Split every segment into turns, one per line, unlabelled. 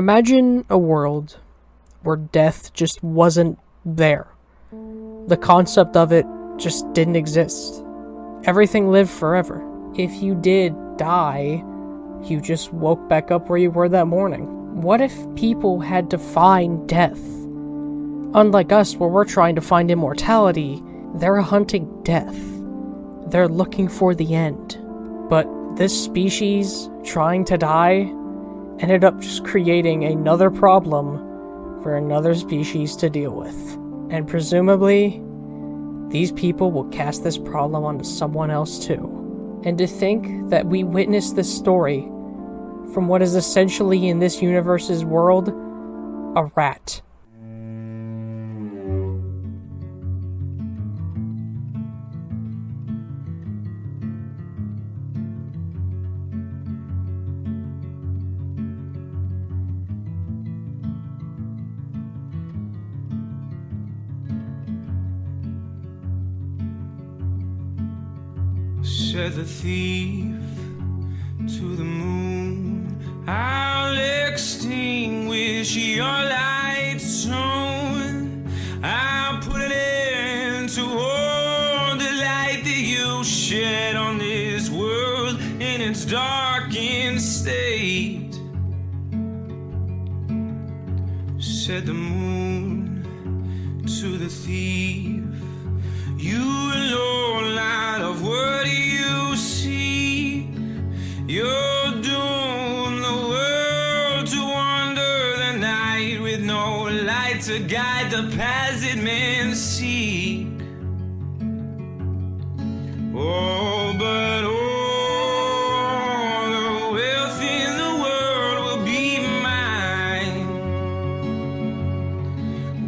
Imagine a world where death just wasn't there. The concept of it just didn't exist. Everything lived forever. If you did die, you just woke back up where you were that morning. What if people had to find death? Unlike us, where we're trying to find immortality, they're hunting death. They're looking for the end. But this species, trying to die, ended up just creating another problem for another species to deal with. And presumably, these people will cast this problem onto someone else too. And to think that we witnessed this story from what is essentially in this universe's world, a rat.
Said the thief to the moon, I'll extinguish your light soon. I'll put an end to all the light that you shed on this world in its darkened state. Said the moon to the thief, you alone, light of what you seek. You're doomed the world to wander the night with no light to guide the paths that men seek. Oh, but all the wealth in the world will be mine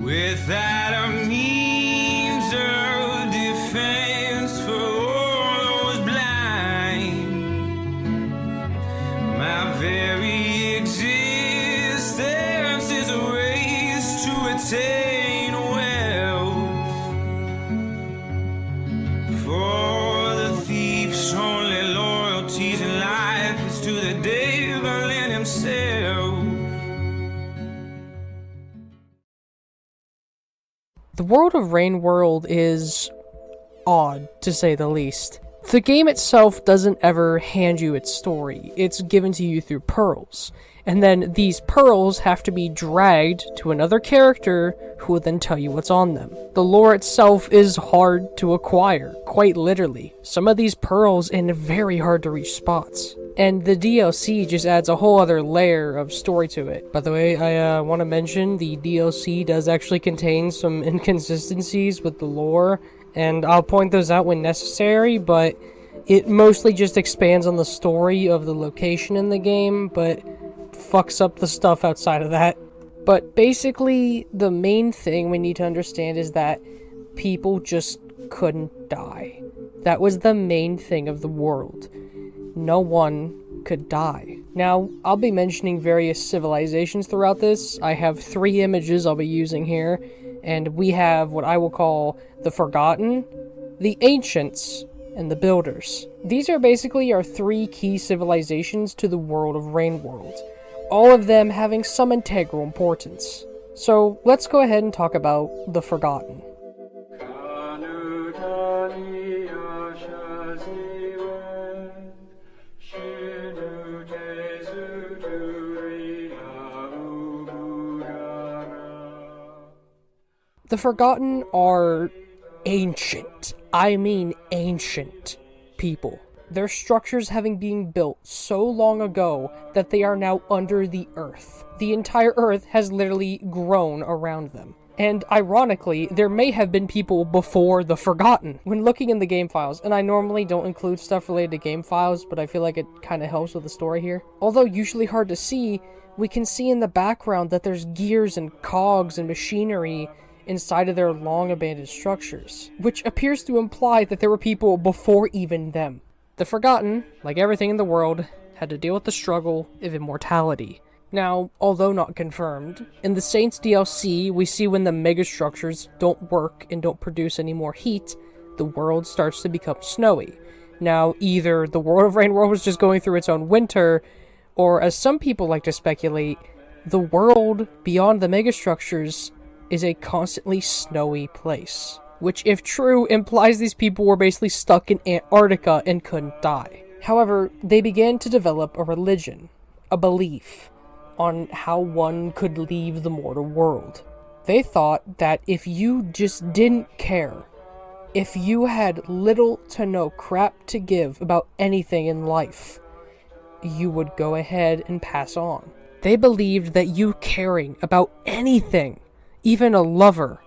without a means of defense for all those blind. My very existence is a race to attain wealth. For the thief's only loyalties in life is to the devil and himself.
The world of Rain World is odd, to say the least. The game itself doesn't ever hand you its story. It's given to you through pearls. And then these pearls have to be dragged to another character who will then tell you what's on them. The lore itself is hard to acquire, quite literally. Some of these pearls in very hard to reach spots. And the DLC just adds a whole other layer of story to it. By the way, I want to mention the DLC does actually contain some inconsistencies with the lore, and I'll point those out when necessary, but it mostly just expands on the story of the location in the game, but fucks up the stuff outside of that. But basically, the main thing we need to understand is that people just couldn't die. That was the main thing of the world. No one could die. Now, I'll be mentioning various civilizations throughout this. I have 3 images I'll be using here, and we have what I will call the Forgotten, the Ancients, and the Builders. These are basically our 3 key civilizations to the world of Rain World, all of them having some integral importance. So, let's go ahead and talk about the Forgotten. The Forgotten are ancient, I mean ancient, people. Their structures having been built so long ago that they are now under the earth. The entire earth has literally grown around them. And ironically, there may have been people before the Forgotten. When looking in the game files, and I normally don't include stuff related to game files, but I feel like it kind of helps with the story here. Although usually hard to see, we can see in the background that there's gears and cogs and machinery inside of their long abandoned structures, which appears to imply that there were people before even them. The Forgotten, like everything in the world, had to deal with the struggle of immortality. Now, although not confirmed, in the Saints DLC, we see when the megastructures don't work and don't produce any more heat, the world starts to become snowy. Now, either the world of Rain World was just going through its own winter, or as some people like to speculate, the world beyond the megastructures is a constantly snowy place. Which, if true, implies these people were basically stuck in Antarctica and couldn't die. However, they began to develop a religion, a belief, on how one could leave the mortal world. They thought that if you just didn't care, if you had little to no crap to give about anything in life, you would go ahead and pass on. They believed that you caring about anything, even a lover,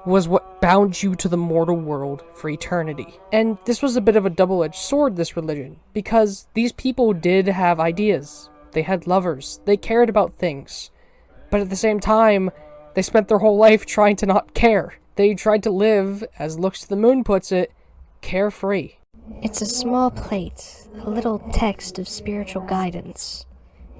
was what bound you to the mortal world for eternity. And this was a bit of a double-edged sword, this religion, because these people did have ideas. They had lovers. They cared about things. But at the same time, they spent their whole life trying to not care. They tried to live, as Looks to the Moon puts it, carefree.
It's a small plate, a little text of spiritual guidance.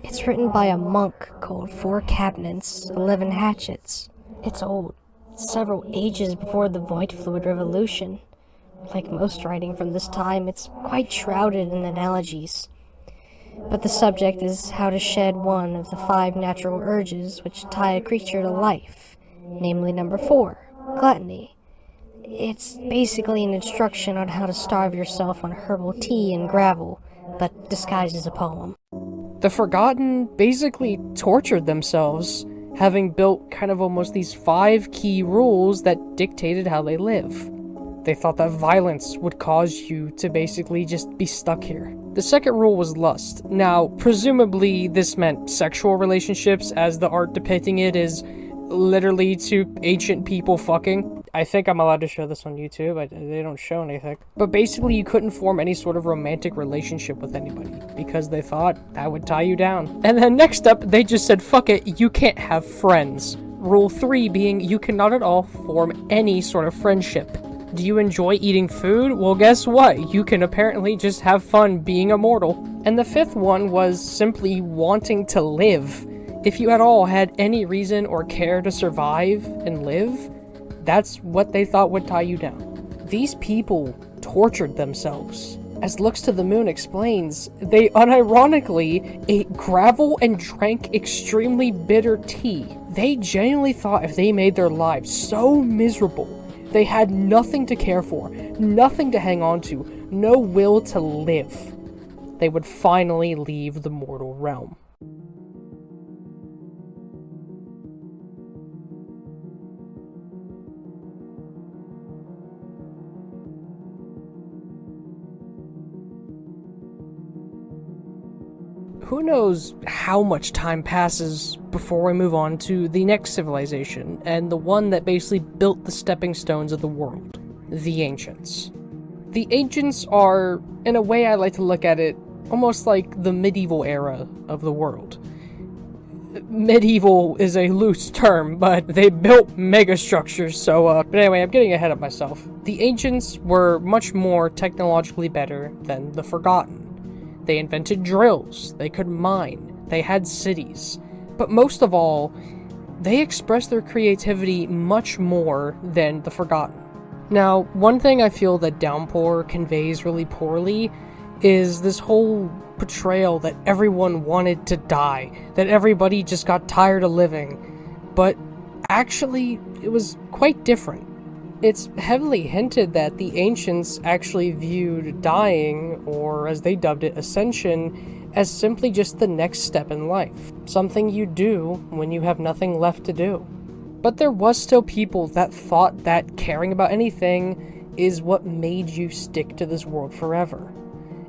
It's written by a monk called 4 Cabinets, 11 Hatchets. It's old. Several ages before the Void Fluid Revolution. Like most writing from this time, it's quite shrouded in analogies. But the subject is how to shed one of the 5 natural urges which tie a creature to life, namely number 4, gluttony. It's basically an instruction on how to starve yourself on herbal tea and gravel, but disguised as a poem.
The Forgotten basically tortured themselves, having built kind of almost these 5 key rules that dictated how they live. They thought that violence would cause you to basically just be stuck here. The second rule was lust. Now, presumably this meant sexual relationships, as the art depicting it is literally 2 ancient people fucking. I think I'm allowed to show this on YouTube. They don't show anything. But basically you couldn't form any sort of romantic relationship with anybody because they thought that would tie you down. And then next up, they just said, fuck it, you can't have friends. Rule 3 being you cannot at all form any sort of friendship. Do you enjoy eating food? Well, guess what? You can apparently just have fun being immortal. And the 5th one was simply wanting to live. If you at all had any reason or care to survive and live, that's what they thought would tie you down. These people tortured themselves. As Looks to the Moon explains, they unironically ate gravel and drank extremely bitter tea. They genuinely thought if they made their lives so miserable, they had nothing to care for, nothing to hang on to, no will to live, they would finally leave the mortal realm. Who knows how much time passes before we move on to the next civilization, and the one that basically built the stepping stones of the world, the Ancients. The Ancients are, in a way I like to look at it, almost like the medieval era of the world. Medieval is a loose term, but they built megastructures, so, but anyway, I'm getting ahead of myself. The Ancients were much more technologically better than the Forgotten. They invented drills, they could mine, they had cities, but most of all, they expressed their creativity much more than the Forgotten. Now, one thing I feel that Downpour conveys really poorly is this whole portrayal that everyone wanted to die, that everybody just got tired of living, but actually, it was quite different. It's heavily hinted that the Ancients actually viewed dying, or as they dubbed it, ascension, as simply just the next step in life. Something you do when you have nothing left to do. But there was still people that thought that caring about anything is what made you stick to this world forever.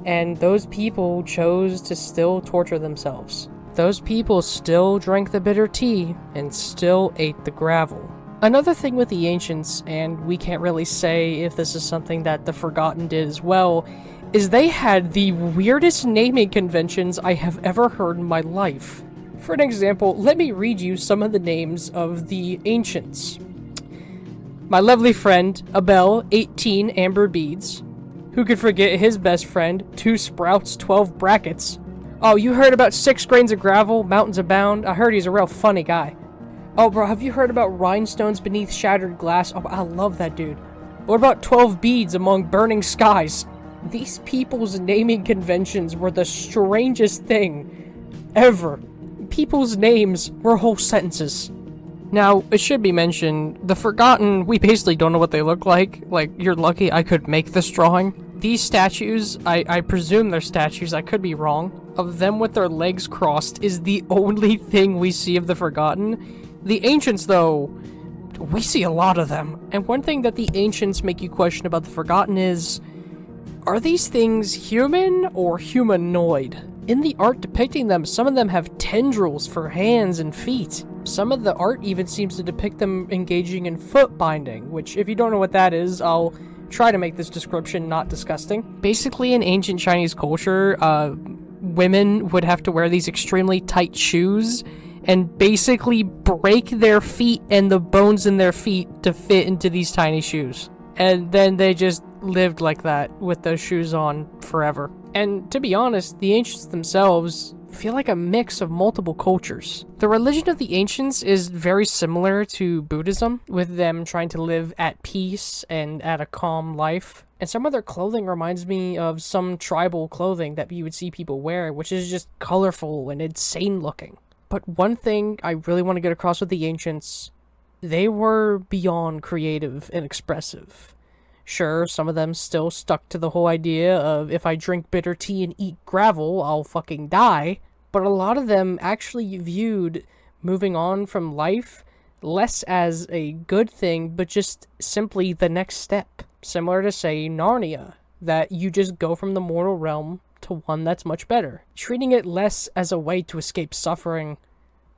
And those people chose to still torture themselves. Those people still drank the bitter tea and still ate the gravel. Another thing with the Ancients, and we can't really say if this is something that the Forgotten did as well, is they had the weirdest naming conventions I have ever heard in my life. For an example, let me read you some of the names of the Ancients. My lovely friend, Abel, 18 amber beads. Who could forget his best friend, 2 sprouts, 12 brackets. Oh, you heard about 6 grains of gravel, mountains abound? I heard he's a real funny guy. Oh, bro, have you heard about rhinestones beneath shattered glass? Oh, I love that dude. What about 12 beads among burning skies? These people's naming conventions were the strangest thing ever. people's names were whole sentences. Now, it should be mentioned, the Forgotten, we basically don't know what they look like. Like, you're lucky I could make this drawing. These statues, I presume they're statues, I could be wrong, of them with their legs crossed is the only thing we see of the Forgotten. The Ancients, though, we see a lot of them. And one thing that the Ancients make you question about the Forgotten is, are these things human or humanoid? In the art depicting them, some of them have tendrils for hands and feet. Some of the art even seems to depict them engaging in foot binding, which, if you don't know what that is, I'll try to make this description not disgusting. Basically, in ancient Chinese culture, women would have to wear these extremely tight shoes and basically break their feet and the bones in their feet to fit into these tiny shoes. And then they just lived like that with those shoes on forever. And to be honest, the ancients themselves feel like a mix of multiple cultures. The religion of the ancients is very similar to Buddhism, with them trying to live at peace and at a calm life. And some of their clothing reminds me of some tribal clothing that you would see people wear, which is just colorful and insane looking. But one thing I really want to get across with the ancients, they were beyond creative and expressive. Sure, some of them still stuck to the whole idea of if I drink bitter tea and eat gravel, I'll fucking die. But a lot of them actually viewed moving on from life less as a good thing, but just simply the next step. Similar to, say, Narnia, that you just go from the mortal realm to one that's much better. Treating it less as a way to escape suffering,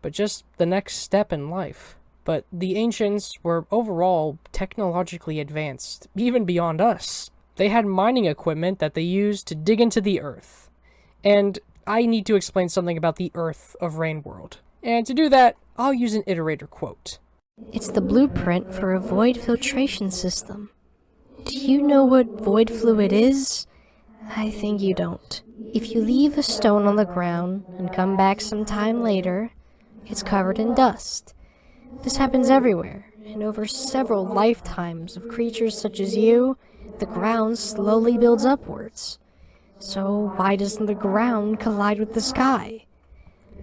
but just the next step in life. But the ancients were overall technologically advanced, even beyond us. They had mining equipment that they used to dig into the earth. And I need to explain something about the earth of Rain World. And to do that, I'll use an iterator quote.
It's the blueprint for a void filtration system. Do you know what void fluid is? I think you don't. If you leave a stone on the ground and come back some time later, it's covered in dust. This happens everywhere, and over several lifetimes of creatures such as you, the ground slowly builds upwards. So why doesn't the ground collide with the sky?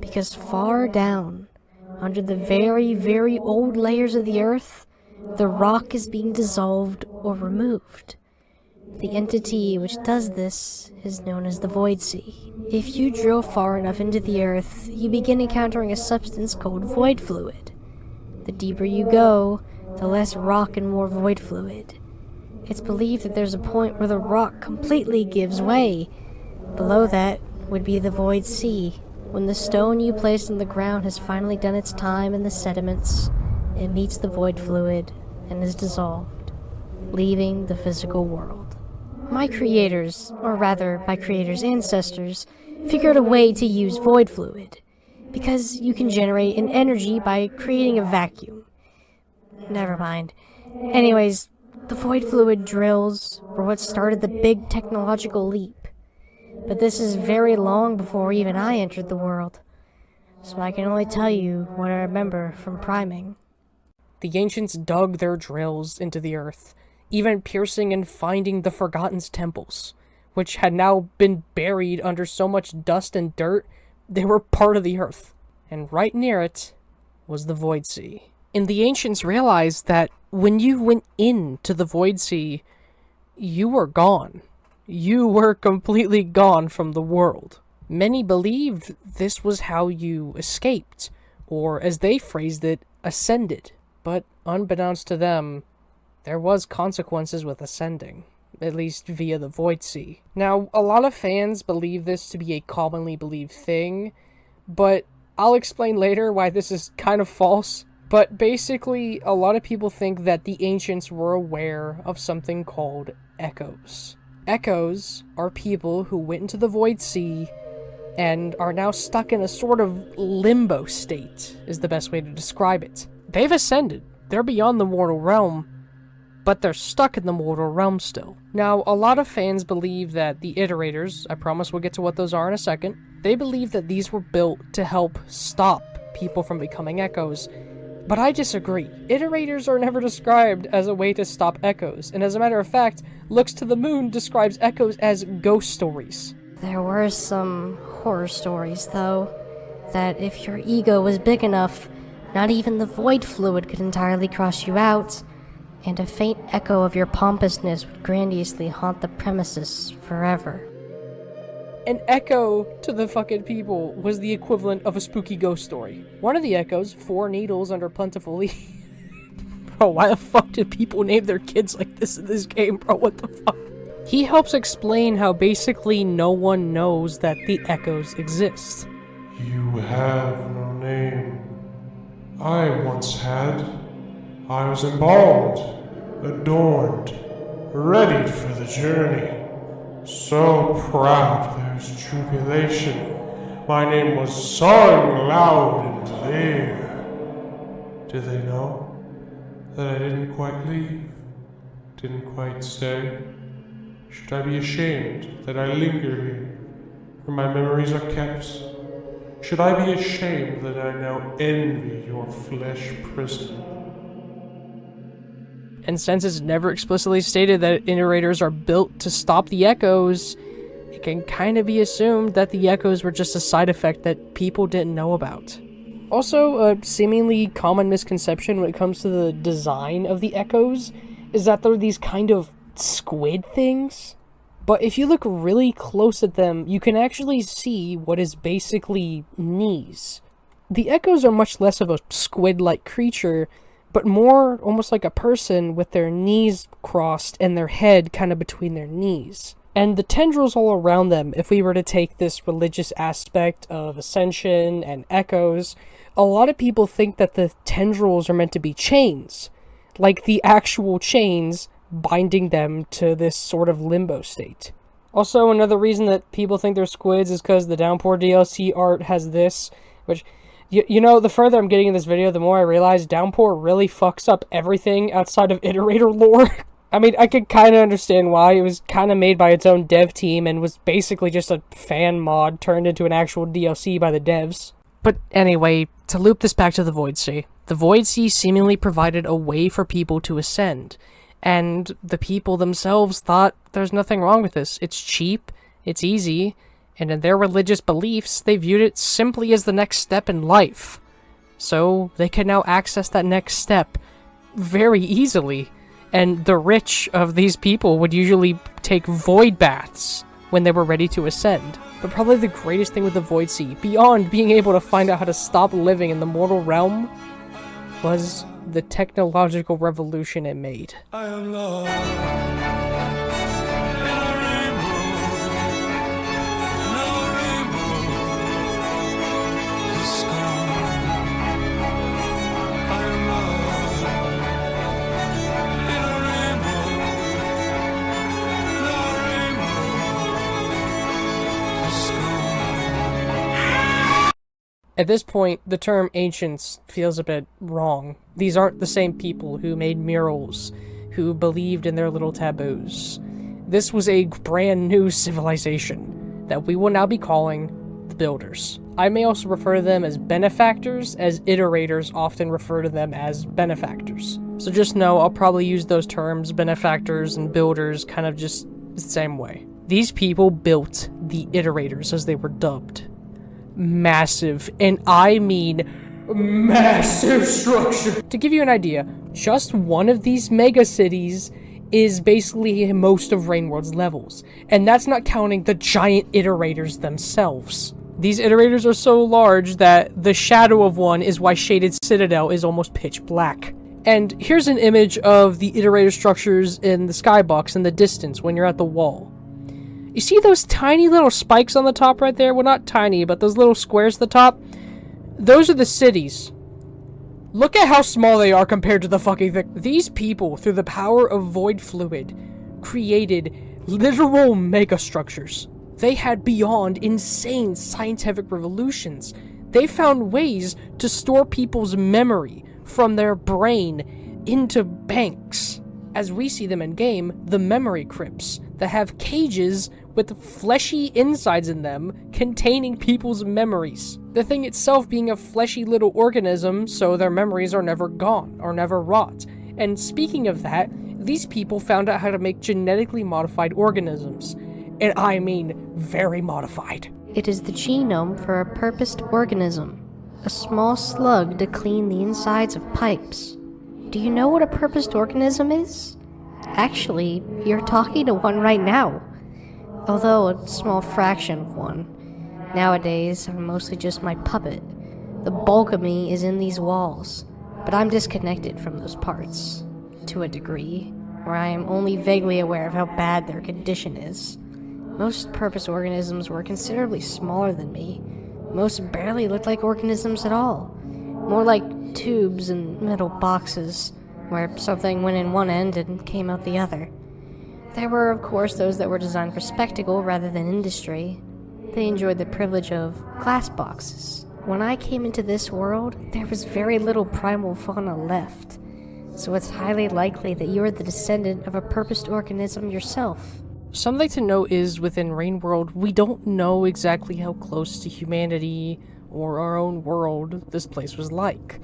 Because far down, under the very, very old layers of the earth, the rock is being dissolved or removed. The entity which does this is known as the Void Sea. If you drill far enough into the earth, you begin encountering a substance called void fluid. The deeper you go, the less rock and more void fluid. It's believed that there's a point where the rock completely gives way. Below that would be the Void Sea. When the stone you placed in the ground has finally done its time in the sediments, it meets the void fluid and is dissolved, leaving the physical world. My creators, or rather my creators' ancestors, figured a way to use void fluid, because you can generate an energy by creating a vacuum. Never mind. Anyways, the void fluid drills were what started the big technological leap. But this is very long before even I entered the world, so I can only tell you what I remember from priming.
The ancients dug their drills into the earth, even piercing and finding the Forgotten's temples, which had now been buried under so much dust and dirt they were part of the earth. And right near it was the Void Sea. And the ancients realized that when you went into the Void Sea, you were gone. You were completely gone from the world. Many believed this was how you escaped, or as they phrased it, ascended. But unbeknownst to them, there was consequences with ascending, at least via the Void Sea. Now, a lot of fans believe this to be a commonly believed thing, but I'll explain later why this is kind of false. But basically, a lot of people think that the ancients were aware of something called echoes. Echoes are people who went into the Void Sea and are now stuck in a sort of limbo state, is the best way to describe it. They've ascended. They're beyond the mortal realm, but they're stuck in the mortal realm still. Now, a lot of fans believe that the Iterators, I promise we'll get to what those are in a second, they believe that these were built to help stop people from becoming echoes. But I disagree. Iterators are never described as a way to stop echoes, and as a matter of fact, Looks to the Moon describes echoes as ghost stories.
There were some horror stories, though. that if your ego was big enough, not even the void fluid could entirely cross you out, and a faint echo of your pompousness would grandiously haunt the premises forever.
An echo to the fucking people was the equivalent of a spooky ghost story. One of the echoes, 4 needles under plentifully. Bro, why the fuck did people name their kids like this in this game, bro? What the fuck? He helps explain how basically no one knows that the echoes exist.
You have no name. I once had. I was embalmed, adorned, readied for the journey. So proud there's jubilation. My name was sung loud and clear. Did they know that I didn't quite leave? Didn't quite stay? Should I be ashamed that I linger here, where my memories are kept? Should I be ashamed that I now envy your flesh prison?
And since it's never explicitly stated that iterators are built to stop the echoes, it can kind of be assumed that the echoes were just a side effect that people didn't know about. Also, a seemingly common misconception when it comes to the design of the echoes is that they're these kind of squid things. But if you look really close at them, you can actually see what is basically knees. The echoes are much less of a squid-like creature, but more almost like a person with their knees crossed and their head kind of between their knees. And the tendrils all around them, if we were to take this religious aspect of ascension and echoes, a lot of people think that the tendrils are meant to be chains, like the actual chains binding them to this sort of limbo state. Also, another reason that people think they're squids is because the Downpour DLC art has this, which... You know, the further I'm getting in this video, the more I realize Downpour really fucks up everything outside of Iterator lore. I mean, I could kind of understand why. It was kind of made by its own dev team and was basically just a fan mod turned into an actual DLC by the devs. But anyway, to loop this back to the Void Sea. The Void Sea seemingly provided a way for people to ascend. And the people themselves thought there's nothing wrong with this. It's cheap, it's easy, and in their religious beliefs, they viewed it simply as the next step in life. So they could now access that next step very easily. And the rich of these people would usually take void baths when they were ready to ascend. But probably the greatest thing with the Void Sea, beyond being able to find out how to stop living in the mortal realm, was the technological revolution it made.
I am lost.
At this point, the term ancients feels a bit wrong. These aren't the same people who made murals, who believed in their little taboos. This was a brand new civilization that we will now be calling the Builders. I may also refer to them as benefactors, as iterators often refer to them as benefactors. So just know I'll probably use those terms, benefactors and builders, kind of just the same way. These people built the iterators, as they were dubbed. Massive, and I mean massive structure. To give you an idea, just one of these mega cities is basically most of Rainworld's levels, and that's not counting the giant iterators themselves. These iterators are so large that the shadow of one is why Shaded Citadel is almost pitch black. And here's an image of the iterator structures in the skybox in the distance when you're at the wall. You see those tiny little spikes on the top right there? Well, not tiny, but those little squares at the top? Those are the cities. Look at how small they are compared to the fucking thing. These people, through the power of void fluid, created literal megastructures. They had beyond insane scientific revolutions. They found ways to store people's memory from their brain into banks. As we see them in game, the memory crypts that have cages with fleshy insides in them containing people's memories. The thing itself being a fleshy little organism, so their memories are never gone or never rot. And speaking of that, these people found out how to make genetically modified organisms. And I mean very modified.
It is the genome for a purposed organism, a small slug to clean the insides of pipes. Do you know what a purposed organism is? Actually, you're talking to one right now, although a small fraction of one. Nowadays, I'm mostly just my puppet. The bulk of me is in these walls, but I'm disconnected from those parts, to a degree, where I am only vaguely aware of how bad their condition is. Most purpose organisms were considerably smaller than me. Most barely looked like organisms at all. More like tubes and metal boxes, where something went in one end and came out the other. There were, of course, those that were designed for spectacle rather than industry. They enjoyed the privilege of glass boxes. When I came into this world, there was very little primal fauna left, so it's highly likely that you are the descendant of a purposed organism yourself.
Something to note is, within Rainworld, we don't know exactly how close to humanity or our own world this place was like.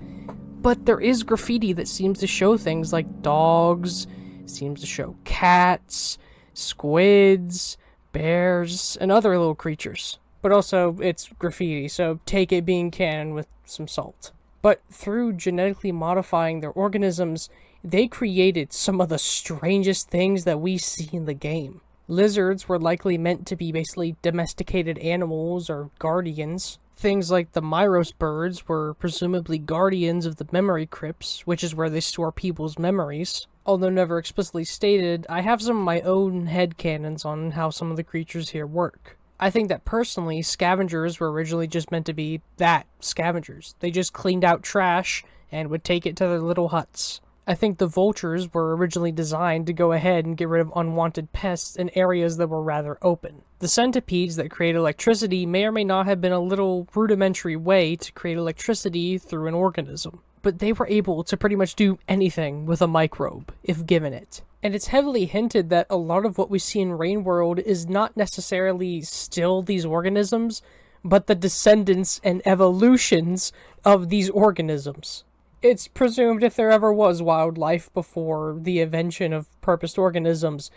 But there is graffiti that seems to show things like dogs, seems to show cats, squids, bears, and other little creatures. But also, it's graffiti, so take it being canon with some salt. But through genetically modifying their organisms, they created some of the strangest things that we see in the game. Lizards were likely meant to be basically domesticated animals or guardians. Things like the Myros birds were presumably guardians of the memory crypts, which is where they store people's memories. Although never explicitly stated, I have some of my own headcanons on how some of the creatures here work. I think that personally, scavengers were originally just meant to be that, scavengers. They just cleaned out trash and would take it to their little huts. I think the vultures were originally designed to go ahead and get rid of unwanted pests in areas that were rather open. The centipedes that create electricity may or may not have been a little rudimentary way to create electricity through an organism, but they were able to pretty much do anything with a microbe, if given it. And it's heavily hinted that a lot of what we see in Rainworld is not necessarily still these organisms, but the descendants and evolutions of these organisms. It's presumed if there ever was wildlife before the invention of purposed organisms,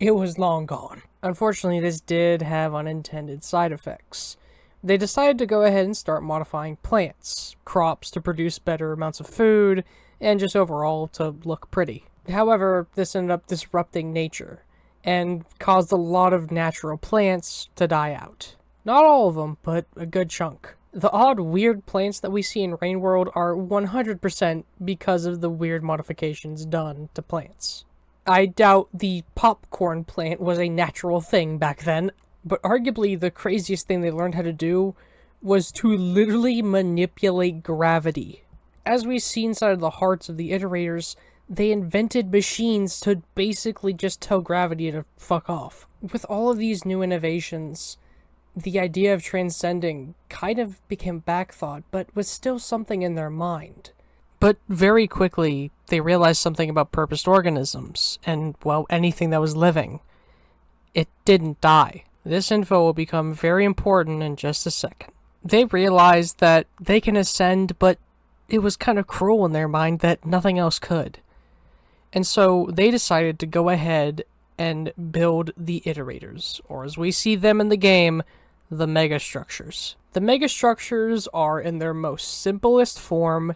it was long gone. Unfortunately, this did have unintended side effects. They decided to go ahead and start modifying plants, crops to produce better amounts of food, and just overall to look pretty. However, this ended up disrupting nature, and caused a lot of natural plants to die out. Not all of them, but a good chunk. The odd, weird plants that we see in Rainworld are 100% because of the weird modifications done to plants. I doubt the popcorn plant was a natural thing back then, but arguably the craziest thing they learned how to do was to literally manipulate gravity. As we see inside of the hearts of the Iterators, they invented machines to basically just tell gravity to fuck off. With all of these new innovations, the idea of transcending kind of became backthought, but was still something in their mind. But very quickly, they realized something about purposed organisms, and, well, anything that was living. It didn't die. This info will become very important in just a second. They realized that they can ascend, but it was kind of cruel in their mind that nothing else could. And so they decided to go ahead and build the Iterators, or as we see them in the game, the megastructures. The megastructures are, in their most simplest form,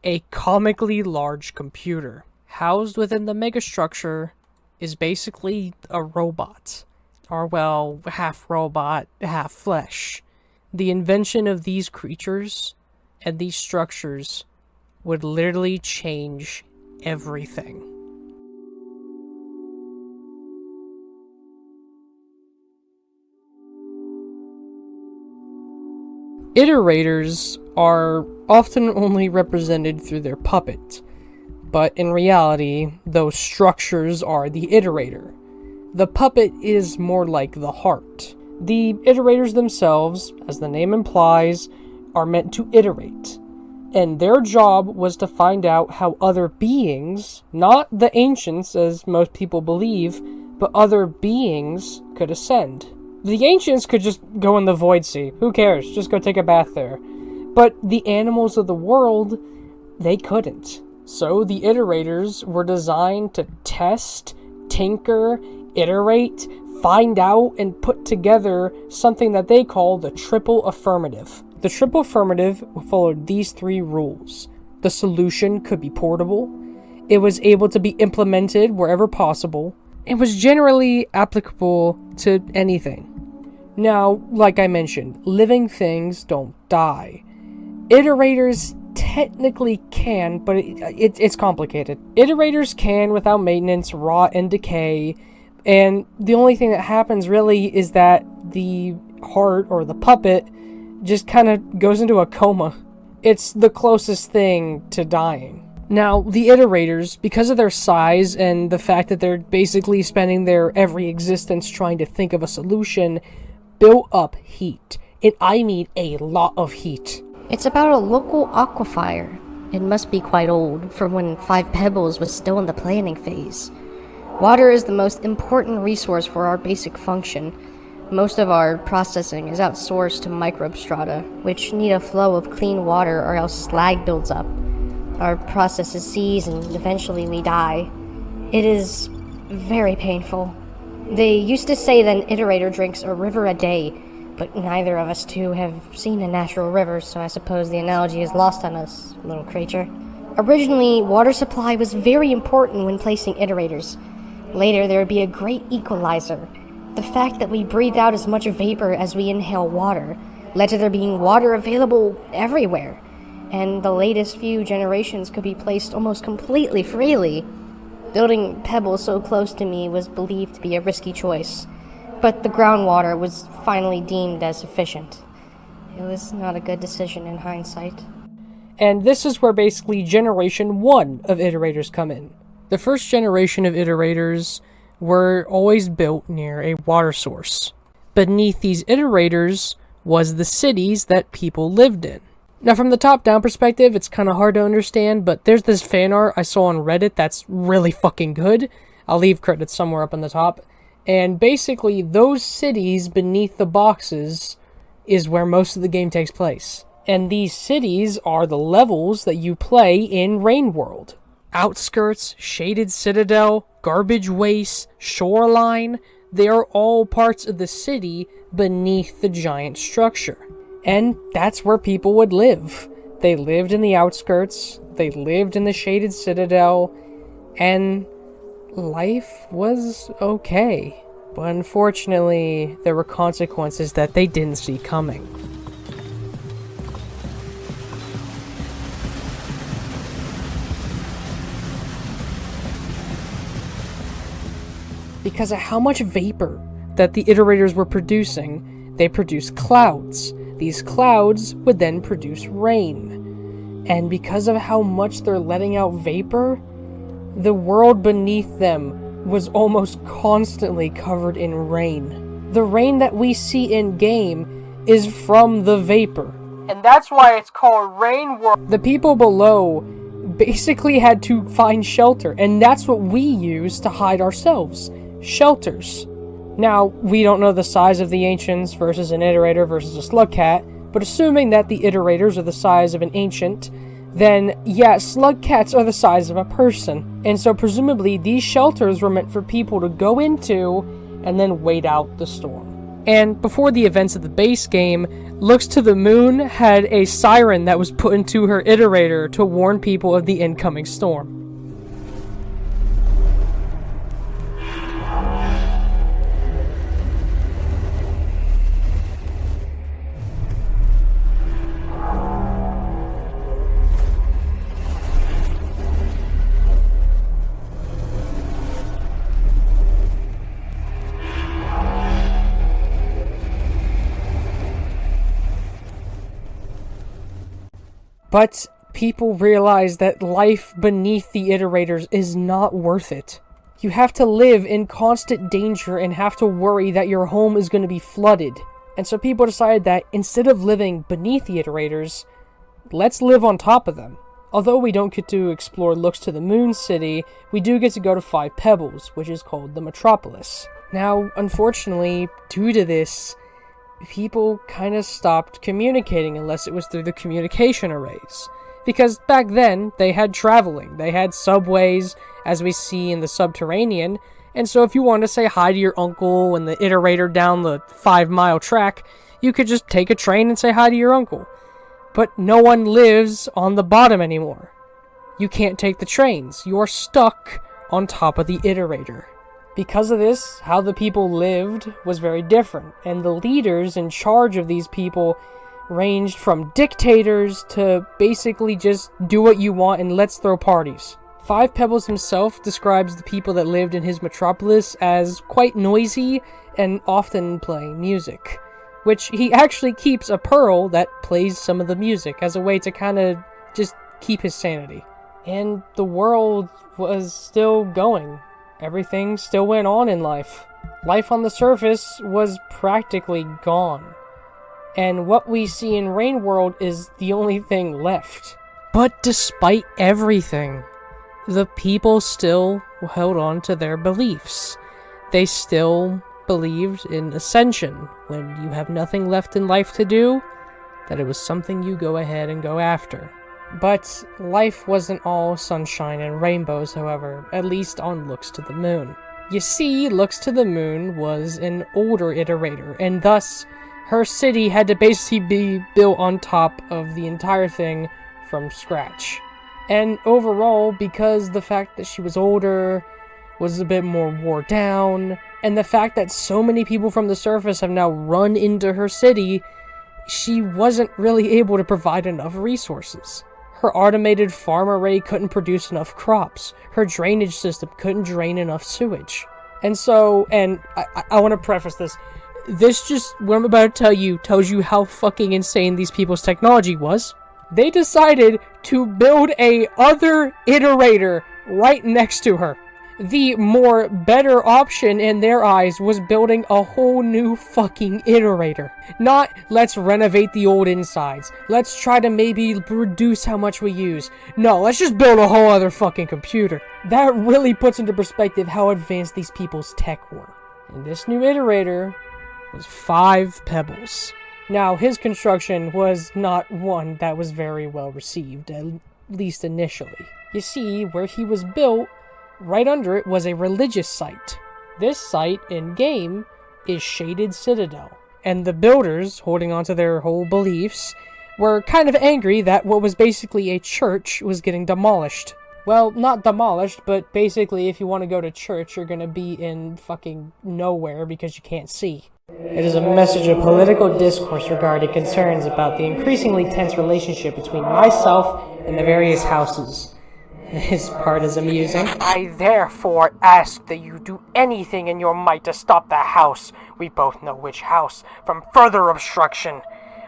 a comically large computer. Housed within the megastructure is basically a robot. Or, well, half robot, half flesh. The invention of these creatures and these structures would literally change everything. Iterators are often only represented through their puppet, but in reality, those structures are the Iterator. The puppet is more like the heart. The Iterators themselves, as the name implies, are meant to iterate, and their job was to find out how other beings, not the ancients as most people believe, but other beings could ascend. The ancients could just go in the Void Sea. Who cares? Just go take a bath there. But the animals of the world, they couldn't. So the Iterators were designed to test, tinker, iterate, find out, and put together something that they call the triple affirmative. The triple affirmative followed these 3 rules. The solution could be portable, it was able to be implemented wherever possible, it was generally applicable to anything. Now, like I mentioned, living things don't die. Iterators technically can, but it's complicated. Iterators can, without maintenance, rot and decay, and the only thing that happens really is that the heart, or the puppet, just kind of goes into a coma. It's the closest thing to dying. Now, the iterators, because of their size and the fact that they're basically spending their every existence trying to think of a solution, built up heat. And I mean a lot of heat.
It's about a local aquifer. It must be quite old, from when 5 Pebbles was still in the planning phase. Water is the most important resource for our basic function. Most of our processing is outsourced to microbe strata, which need a flow of clean water or else slag builds up. Our process is seized and eventually we die. It is very painful. They used to say that an iterator drinks a river a day, but neither of us two have seen a natural river, so I suppose the analogy is lost on us, little creature. Originally, water supply was very important when placing iterators. Later, there would be a great equalizer. The fact that we breathe out as much vapor as we inhale water led to there being water available everywhere, and the latest few generations could be placed almost completely freely. Building Pebbles so close to me was believed to be a risky choice, but the groundwater was finally deemed as sufficient. It was not a good decision in hindsight.
And this is where basically generation 1 of iterators come in. The first generation of iterators were always built near a water source. Beneath these iterators was the cities that people lived in. Now, from the top-down perspective, it's kind of hard to understand, but there's this fan art I saw on Reddit that's really fucking good. I'll leave credits somewhere up on the top. And basically, those cities beneath the boxes is where most of the game takes place. And these cities are the levels that you play in Rain World. Outskirts, Shaded Citadel, Garbage Waste, Shoreline, they are all parts of the city beneath the giant structure. And that's where people would live. They lived in the outskirts, they lived in the Shaded Citadel, and life was okay. But unfortunately, there were consequences that they didn't see coming. Because of how much vapor that the iterators were producing, they produced clouds. These clouds would then produce rain. And because of how much they're letting out vapor, the world beneath them was almost constantly covered in rain. The rain that we see in-game is from the vapor. And that's why it's called Rain World. The people below basically had to find shelter, and that's what we use to hide ourselves. Shelters. Now, we don't know the size of the ancients versus an iterator versus a slug cat, but assuming that the iterators are the size of an ancient, then yeah, slug cats are the size of a person. And so presumably these shelters were meant for people to go into and then wait out the storm. And before the events of the base game, Looks to the Moon had a siren that was put into her iterator to warn people of the incoming storm. But people realize that life beneath the iterators is not worth it. You have to live in constant danger and have to worry that your home is going to be flooded. And so people decided that instead of living beneath the iterators, let's live on top of them. Although we don't get to explore Looks to the Moon City, we do get to go to 5 Pebbles, which is called the Metropolis. Now, unfortunately, due to this, people kind of stopped communicating unless it was through the communication arrays. Because back then, they had traveling, they had subways, as we see in the Subterranean, And so if you wanted to say hi to your uncle and the iterator down the 5-mile track, you could just take a train and say hi to your uncle. But no one lives on the bottom anymore. You can't take the trains. You're stuck on top of the iterator. Because of this, how the people lived was very different, and the leaders in charge of these people ranged from dictators to basically just do what you want and let's throw parties. Five Pebbles himself describes the people that lived in his metropolis as quite noisy and often playing music, which he actually keeps a pearl that plays some of the music as a way to kind of just keep his sanity. And the world was still going. Everything still went on in life. Life on the surface was practically gone. And what we see in Rain World is the only thing left. But despite everything, the people still held on to their beliefs. They still believed in ascension. When you have nothing left in life to do, that it was something you go ahead and go after. But life wasn't all sunshine and rainbows, however, at least on Looks to the Moon. You see, Looks to the Moon was an older iterator, and thus her city had to basically be built on top of the entire thing from scratch. And overall, because the fact that she was older, was a bit more wore down, and the fact that so many people from the surface have now run into her city, she wasn't really able to provide enough resources. Her automated farm array couldn't produce enough crops. Her drainage system couldn't drain enough sewage. And so, and I want to preface this. This just, what I'm about to tell you, tells you how fucking insane these people's technology was. They decided to build a other iterator right next to her. The more better option in their eyes was building a whole new fucking iterator. Not, let's renovate the old insides. Let's try to maybe reduce how much we use. No, let's just build a whole other fucking computer. That really puts into perspective how advanced these people's tech were. And this new iterator was 5 Pebbles. Now, his construction was not one that was very well received, at least initially. You see, where he was built, right under it was a religious site. This site, in-game, is Shaded Citadel, and the builders, holding onto their whole beliefs, were kind of angry that what was basically a church was getting demolished. Well, not demolished, but basically if you want to go to church, you're gonna be in fucking nowhere because you can't see. It is a message of political discourse regarding concerns about the increasingly tense relationship between myself and the various houses. His part is amusing. I therefore ask that you do anything in your might to stop the house, we both know which house, from further obstruction.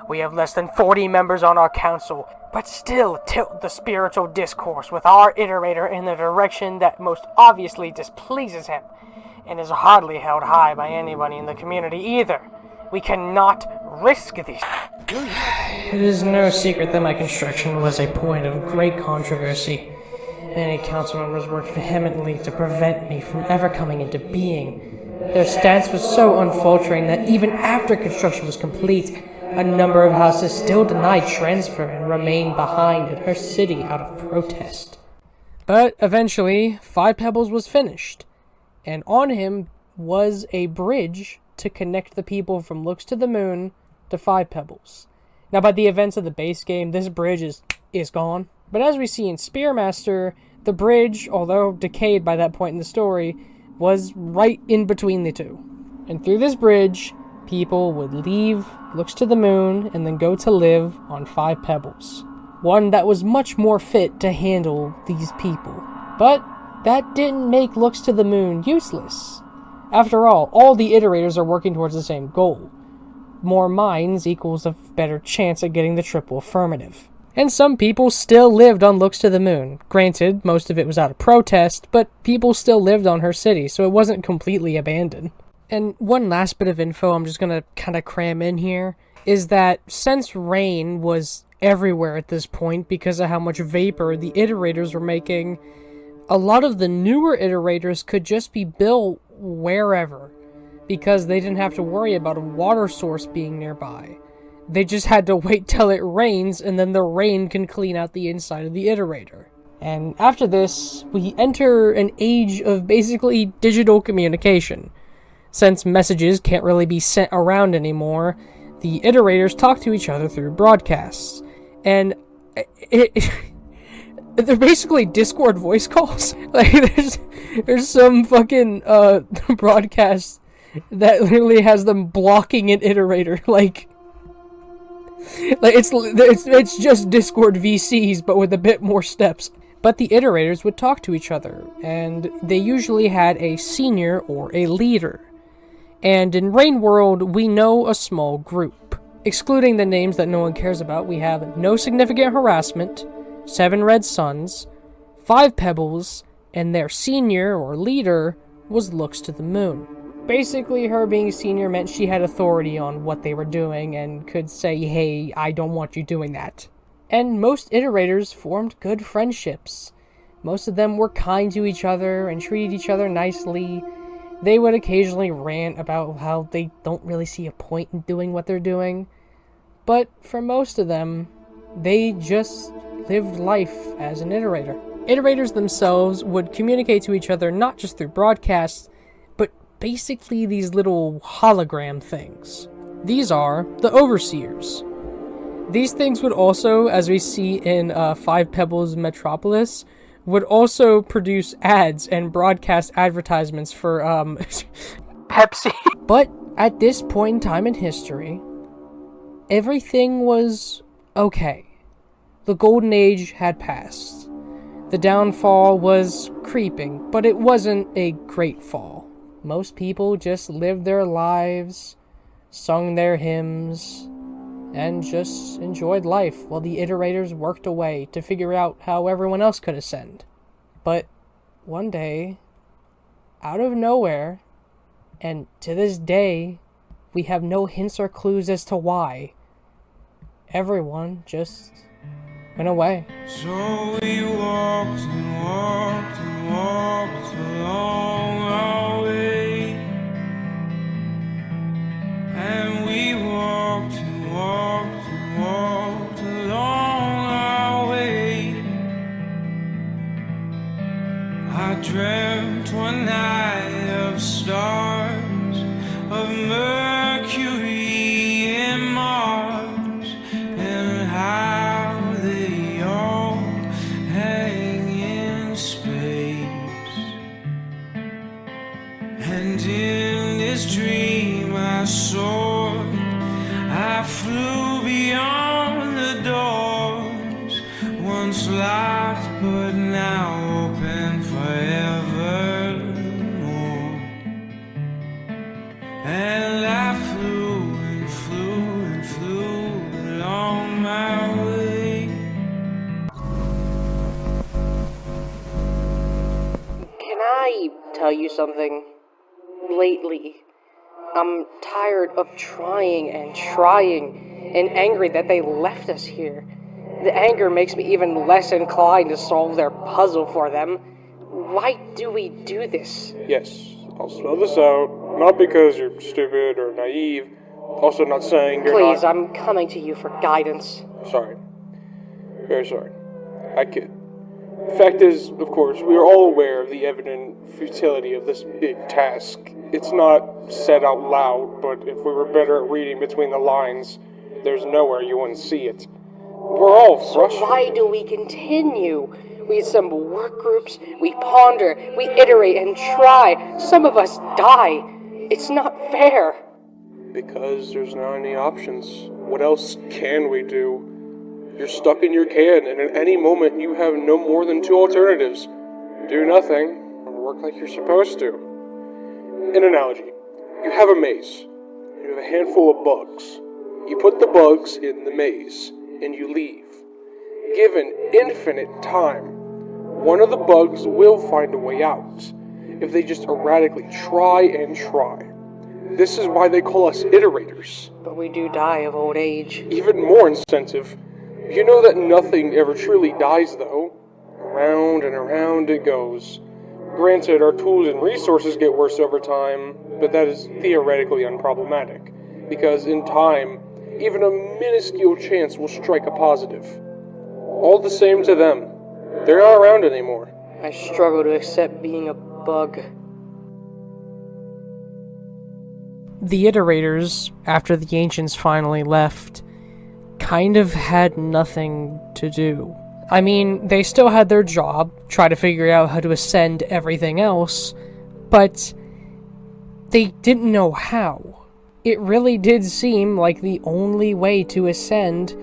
We have less than 40 members on our council, but still tilt the spiritual discourse with our iterator in the direction that most obviously displeases him, and is hardly held high by anybody in the community either. We cannot risk this. It is no secret that my construction was a point of great controversy. Many council members worked vehemently to prevent me from ever coming into being. Their stance was so unfaltering that even after construction was complete, a number of houses still denied transfer and remained behind in her city out of protest. But eventually, 5 Pebbles was finished, and on him was a bridge to connect the people from Looks to the Moon to 5 Pebbles. Now, by the events of the base game, this bridge is gone. But as we see in Spearmaster, the bridge, although decayed by that point in the story, was right in between the two. And through this bridge, people would leave Looks to the Moon and then go to live on 5 Pebbles. One that was much more fit to handle these people. But that didn't make Looks to the Moon useless. After all the iterators are working towards the same goal. More minds equals a better chance at getting the triple affirmative. And some people still lived on Looks to the Moon. Granted, most of it was out of protest, but people still lived on her city, so it wasn't completely abandoned. And one last bit of info I'm just gonna kind of cram in here, is that since rain was everywhere at this point because of how much vapor the iterators were making, a lot of the newer iterators could just be built wherever, because they didn't have to worry about a water source being nearby. They just had to wait till it rains, and then the rain can clean out the inside of the iterator. And after this, we enter an age of basically digital communication. Since messages can't really be sent around anymore, the iterators talk to each other through broadcasts. And they're basically Discord voice calls. Like, there's some fucking broadcast that literally has them blocking an iterator. Like it's just Discord VCs, but with a bit more steps. But the iterators would talk to each other, and they usually had a senior or a leader. And in Rain World, we know a small group. Excluding the names that no one cares about, we have No Significant Harassment, 7 Red Suns, 5 Pebbles, and their senior or leader was Looks to the Moon. Basically, her being senior meant she had authority on what they were doing and could say, hey, I don't want you doing that. And most iterators formed good friendships. Most of them were kind to each other and treated each other nicely. They would occasionally rant about how they don't really see a point in doing what they're doing. But for most of them, they just lived life as an iterator. Iterators themselves would communicate to each other not just through broadcasts, but basically these little hologram things. These are the Overseers. These things would also, as we see in 5 Pebbles Metropolis, would also produce ads and broadcast advertisements for Pepsi. But at this point in time in history, everything was okay. The golden age had passed. The downfall was creeping, but it wasn't a great fall. Most people just lived their lives, sung their hymns, and just enjoyed life while the iterators worked away to figure out how everyone else could ascend. But one day, out of nowhere, and to this day, we have no hints or clues as to why, everyone just went away.
So we walked and walked and walked along our way, and we walked and walked and walked along our way. I dreamt one night of stars, of Mercury and Mars, and how they all hang in space. And in this dream I soared, I flew beyond the doors, once locked but now open forevermore. And I flew and flew and flew along my way.
Can I tell you something? Lately, I'm tired of trying and angry that they left us here. The anger makes me even less inclined to solve their puzzle for them. Why do we do this?
Yes, I'll spell this out. Not because you're stupid or naive. Also not saying you're
Please,
not...
I'm coming to you for guidance.
Sorry. Very sorry. I kid. The fact is, of course, we are all aware of the evident futility of this big task. It's not said out loud, but if we were better at reading between the lines, there's nowhere you wouldn't see it. We're all frustrated.
So why do we continue? We assemble work groups, we ponder, we iterate and try. Some of us die. It's not fair.
Because there's not any options. What else can we do? You're stuck in your can, and at any moment you have no more than 2 alternatives. Do nothing, or work like you're supposed to. An analogy. You have a maze. You have a handful of bugs. You put the bugs in the maze, and you leave. Given infinite time, one of the bugs will find a way out, if they just erratically try and try. This is why they call us iterators.
But we do die of old age.
Even more incentive. You know that nothing ever truly dies, though. Around and around it goes. Granted, our tools and resources get worse over time, but that is theoretically unproblematic, because in time, even a minuscule chance will strike a positive. All the same to them,
They're not around anymore. I struggle to accept being a bug. The Iterators, after the Ancients finally left, kind of had nothing to do. I mean, they still had their job, try to figure out how to ascend everything else, but they didn't know how. It really did seem like the only way to ascend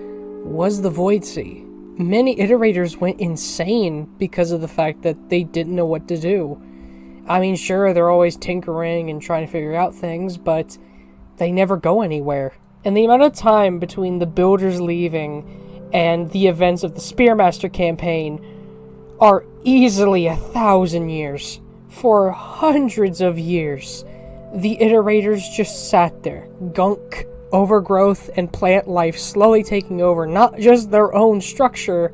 was the Void Sea. Many Iterators went insane because of the fact that they didn't know what to do. I mean, sure, they're always tinkering and trying to figure out things, but they never go anywhere. And the amount of time between the Builders leaving and the events of the Spearmaster campaign are easily 1,000 years. For hundreds of years, the Iterators just sat there, gunk, overgrowth, and plant life slowly taking over not just their own structure,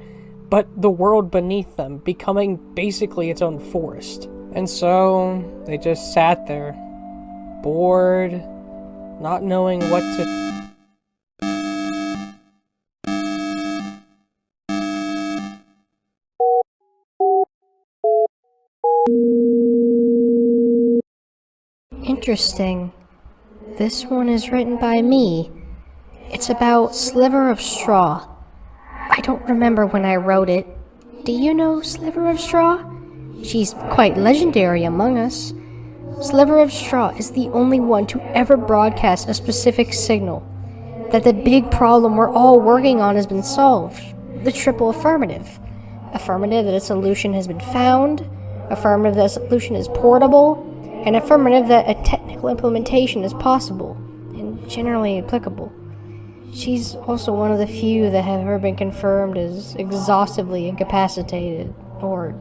but the world beneath them, becoming basically its own forest. And so, they just sat there, bored, not knowing what to...
Interesting. This one is written by me. It's about Sliver of Straw. I don't remember when I wrote it. Do you know Sliver of Straw? She's quite legendary among us. Sliver of Straw is the only one to ever broadcast a specific signal. That the big problem we're all working on has been solved. The triple affirmative. Affirmative that a solution has been found. Affirmative that a solution is portable. And affirmative that a technical implementation is possible. And generally applicable. She's also one of the few that have ever been confirmed as exhaustively incapacitated. Or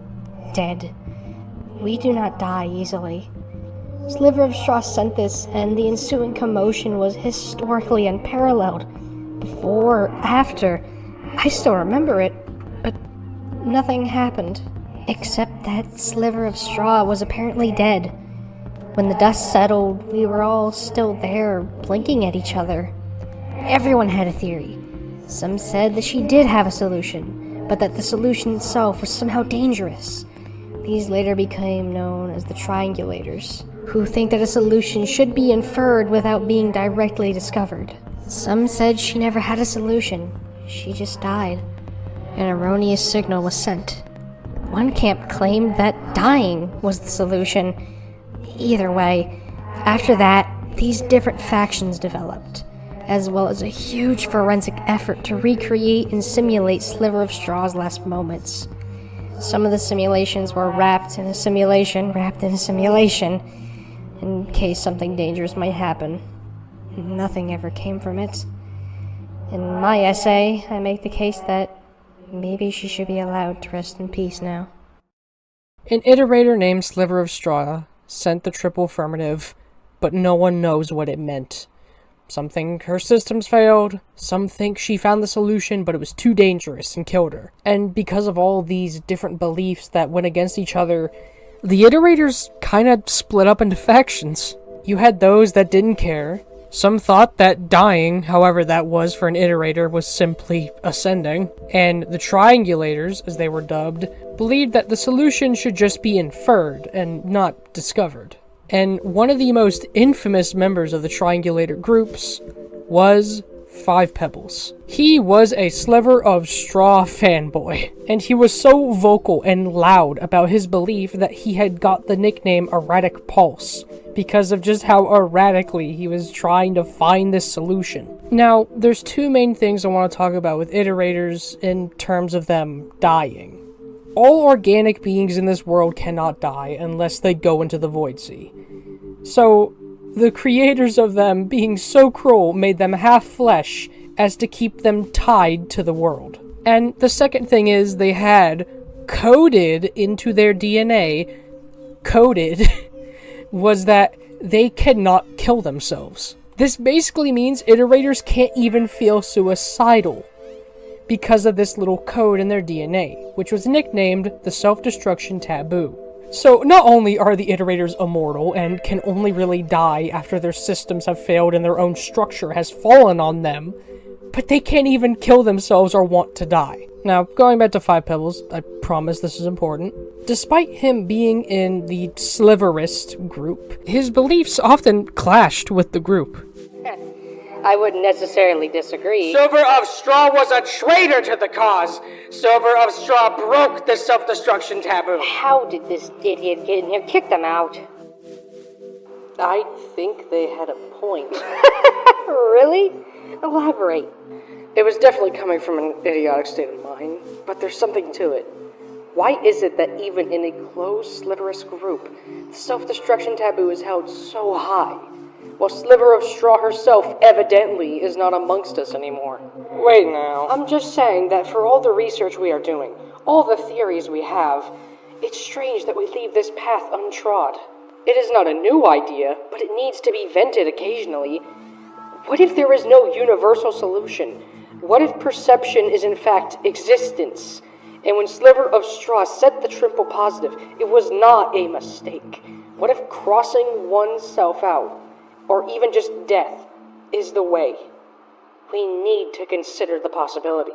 dead. We do not die easily. Sliver of Straw sent this, and the ensuing commotion was historically unparalleled. Before, after, I still remember it, but nothing happened. Except that Sliver of Straw was apparently dead. When the dust settled, we were all still there, blinking at each other. Everyone had a theory. Some said that she did have a solution, but that the solution itself was somehow dangerous. These later became known as the Triangulators, who think that a solution should be inferred without being directly discovered. Some said she never had a solution. She just died. An erroneous signal was sent. One camp claimed that dying was the solution. Either way, after that, these different factions developed, as well as a huge forensic effort to recreate and simulate Sliver of Straw's last moments. Some of the simulations were wrapped in a simulation, in case something dangerous might happen. Nothing ever came from it. In my essay, I make the case that maybe she should be allowed to rest in peace now.
An Iterator named Sliver of Straw sent the triple affirmative, but no one knows what it meant. Some think her systems failed, some think she found the solution but it was too dangerous and killed her. And because of all these different beliefs that went against each other, the Iterators kind of split up into factions. You had those that didn't care. Some thought that dying, however that was for an Iterator, was simply ascending. And the Triangulators, as they were dubbed, believed that the solution should just be inferred and not discovered. And one of the most infamous members of the Triangulator groups was Five Pebbles. He was a Sliver of Straw fanboy, and he was so vocal and loud about his belief that he had got the nickname Erratic Pulse, because of just how erratically he was trying to find this solution. Now, there's two main things I want to talk about with Iterators in terms of them dying. All organic beings in this world cannot die unless they go into the Void Sea. So, the creators of them, being so cruel, made them half flesh as to keep them tied to the world. And the second thing is they had coded into their DNA, was that they cannot kill themselves. This basically means Iterators can't even feel suicidal because of this little code in their DNA, which was nicknamed the Self-Destruction Taboo. So not only are the Iterators immortal and can only really die after their systems have failed and their own structure has fallen on them, but they can't even kill themselves or want to die. Now, going back to Five Pebbles, I promise this is important. Despite him being in the Sliverist group, his beliefs often clashed with the group.
I wouldn't necessarily disagree.
Silver of Straw was a traitor to the cause. Silver of Straw broke the self-destruction taboo.
How did this idiot get in here? Kick them out.
I think they had a point.
Really? Elaborate.
It was definitely coming from an idiotic state of mind, but there's something to it. Why is it that even in a closed Sliverist group, the self-destruction taboo is held so high, while Sliver of Straw herself evidently is not amongst us anymore?
Wait now.
I'm just saying that for all the research we are doing, all the theories we have, it's strange that we leave this path untrod. It is not a new idea, but it needs to be vented occasionally. What if there is no universal solution? What if perception is in fact existence? And when Sliver of Straw set the triple positive, it was not a mistake. What if crossing oneself out, or even just death, is the way? We need to consider the possibility.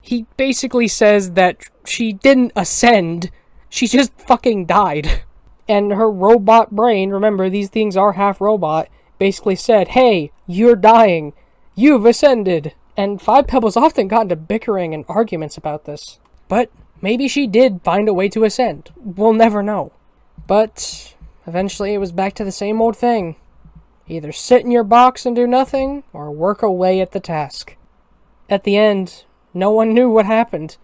He basically says that she didn't ascend, she just fucking died. And her robot brain, remember these things are half robot, basically said, hey, you're dying, you've ascended. And Five Pebbles often got into bickering and arguments about this. But maybe she did find a way to ascend. We'll never know. But eventually it was back to the same old thing. Either sit in your box and do nothing, or work away at the task. At the end, no one knew what happened.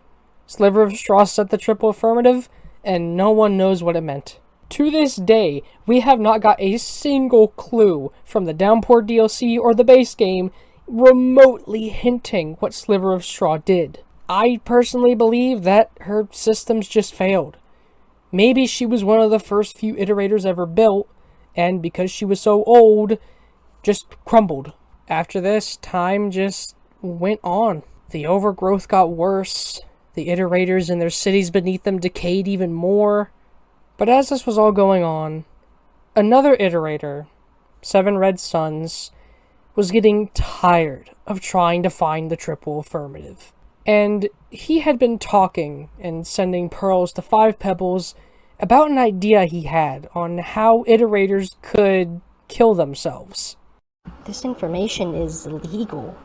Sliver of Straw said the triple affirmative, and no one knows what it meant. To this day, we have not got a single clue from the Downpour DLC or the base game remotely hinting what Sliver of Straw did. I personally believe that her systems just failed. Maybe she was one of the first few iterators ever built, and because she was so old, just crumbled. After this, time just went on. The overgrowth got worse, the iterators and their cities beneath them decayed even more. But as this was all going on, another iterator, Seven Red Suns, was getting tired of trying to find the triple affirmative. And he had been talking and sending pearls to Five Pebbles about an idea he had on how iterators could kill themselves.
This information is illegal.